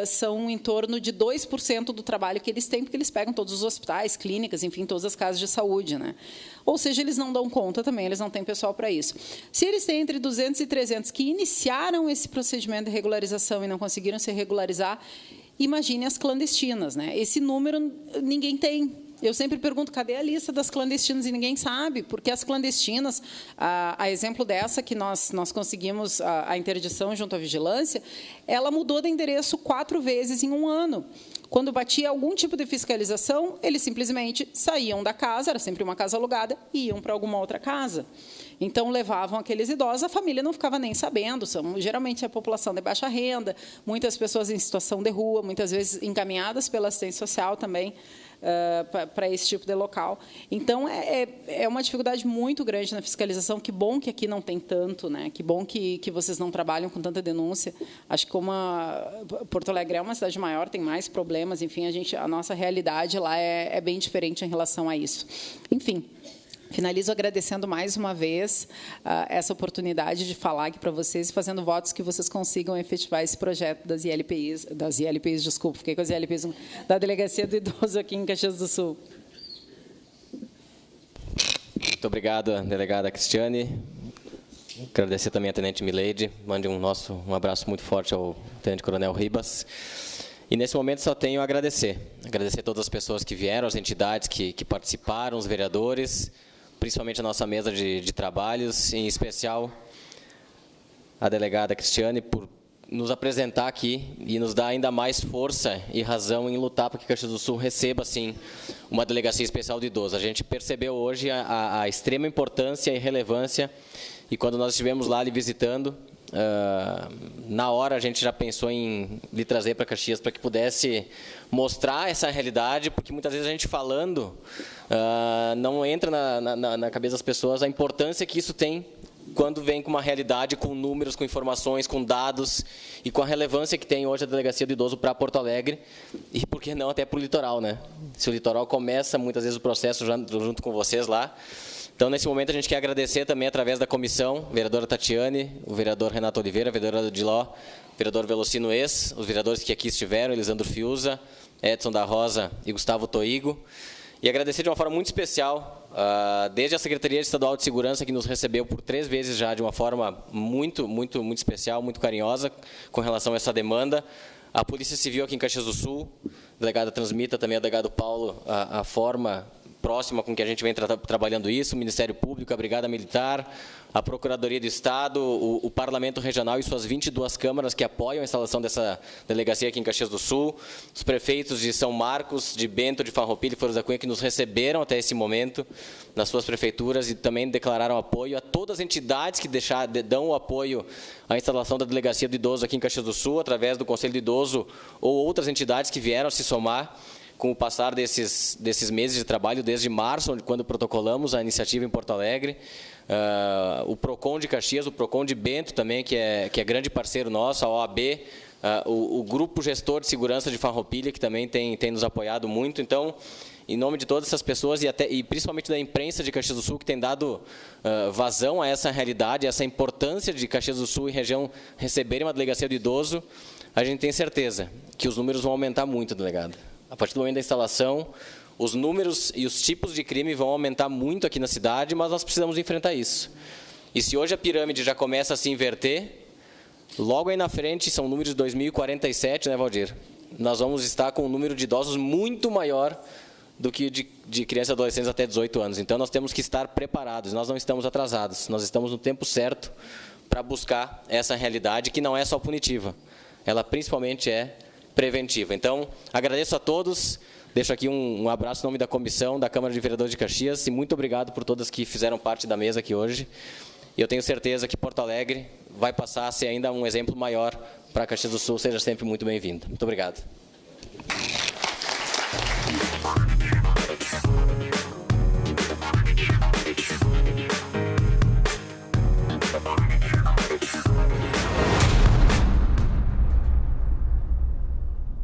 E: são em torno de 2% do trabalho que eles têm, porque eles pegam todos os hospitais, clínicas, enfim, todas as casas de saúde, né? Ou seja, eles não dão conta também, eles não têm pessoal para isso. Se eles têm entre 200 e 300 que iniciaram esse procedimento de regularização e não conseguiram se regularizar, imagine as clandestinas, né? Esse número ninguém tem. Eu sempre pergunto, cadê a lista das clandestinas? E ninguém sabe, porque as clandestinas, a exemplo dessa que nós conseguimos a interdição junto à vigilância, ela mudou de endereço 4 vezes em um ano. Quando batia algum tipo de fiscalização, eles simplesmente saíam da casa, era sempre uma casa alugada, e iam para alguma outra casa. Então, levavam aqueles idosos, a família não ficava nem sabendo, são geralmente a população de baixa renda, muitas pessoas em situação de rua, muitas vezes encaminhadas pela assistência social também, para esse tipo de local. Então, é uma dificuldade muito grande na fiscalização. Que bom que aqui não tem tanto, né? Que bom que vocês não trabalham com tanta denúncia. Acho que como Porto Alegre é uma cidade maior, tem mais problemas, enfim, a nossa realidade lá é bem diferente em relação a isso. Enfim, finalizo agradecendo mais uma vez essa oportunidade de falar aqui para vocês e fazendo votos que vocês consigam efetivar esse projeto das ILPIs, desculpa, fiquei com as ILPIs, da Delegacia do Idoso aqui em Caxias do Sul.
A: Muito obrigado, delegada Cristiane. Agradecer também a Tenente Mileide. Mande um abraço muito forte ao Tenente Coronel Ribas. E, nesse momento, só tenho a agradecer. Agradecer a todas as pessoas que vieram, as entidades que participaram, os vereadores, principalmente a nossa mesa de trabalhos, em especial a delegada Cristiane, por nos apresentar aqui e nos dar ainda mais força e razão em lutar para que Caxias do Sul receba, sim, uma delegacia especial de idosos. A gente percebeu hoje a extrema importância e relevância, e quando nós estivemos lá lhe visitando, na hora a gente já pensou em lhe trazer para Caxias para que pudesse mostrar essa realidade, porque muitas vezes a gente falando não entra na cabeça das pessoas a importância que isso tem quando vem com uma realidade, com números, com informações, com dados e com a relevância que tem hoje a Delegacia do Idoso para Porto Alegre e, por que não, até para o litoral, né? Se o litoral começa muitas vezes o processo junto com vocês lá. Então, nesse momento, a gente quer agradecer também, através da comissão, a vereadora Tatiane, o vereador Renato Oliveira, a vereadora Diló, o vereador Velocino Ex, os vereadores que aqui estiveram, Elisandro Fiuza, Edson da Rosa e Gustavo Toigo. E agradecer de uma forma muito especial, desde a Secretaria Estadual de Segurança, que nos recebeu por 3 vezes já, de uma forma muito especial, muito carinhosa, com relação a essa demanda. A Polícia Civil aqui em Caxias do Sul, a delegada Transmita, também a delegado Paulo, a forma próxima com que a gente vem trabalhando isso, o Ministério Público, a Brigada Militar, a Procuradoria do Estado, o Parlamento Regional e suas 22 câmaras que apoiam a instalação dessa delegacia aqui em Caxias do Sul, os prefeitos de São Marcos, de Bento, de Farroupilha e Flores da Cunha, que nos receberam até esse momento nas suas prefeituras e também declararam apoio a todas as entidades que dão o apoio à instalação da Delegacia do Idoso aqui em Caxias do Sul, através do Conselho do Idoso ou outras entidades que vieram se somar com o passar desses meses de trabalho, desde março, quando protocolamos a iniciativa em Porto Alegre, o PROCON de Caxias, o PROCON de Bento também, que é grande parceiro nosso, a OAB, o Grupo Gestor de Segurança de Farroupilha, que também tem nos apoiado muito. Então, em nome de todas essas pessoas e principalmente da imprensa de Caxias do Sul, que tem dado vazão a essa realidade, a essa importância de Caxias do Sul e região receberem uma delegacia do idoso, a gente tem certeza que os números vão aumentar muito, delegado. A partir do momento da instalação, os números e os tipos de crime vão aumentar muito aqui na cidade, mas nós precisamos enfrentar isso. E se hoje a pirâmide já começa a se inverter, logo aí na frente, são números de 2047, né, Valdir? Nós vamos estar com um número de idosos muito maior do que de crianças e adolescentes até 18 anos. Então, nós temos que estar preparados, nós não estamos atrasados, nós estamos no tempo certo para buscar essa realidade que não é só punitiva, ela principalmente é preventiva. Então, agradeço a todos, deixo aqui um abraço em nome da comissão, da Câmara de Vereadores de Caxias, e muito obrigado por todas que fizeram parte da mesa aqui hoje. E eu tenho certeza que Porto Alegre vai passar a ser ainda um exemplo maior para Caxias do Sul. Seja sempre muito bem-vindo. Muito obrigado.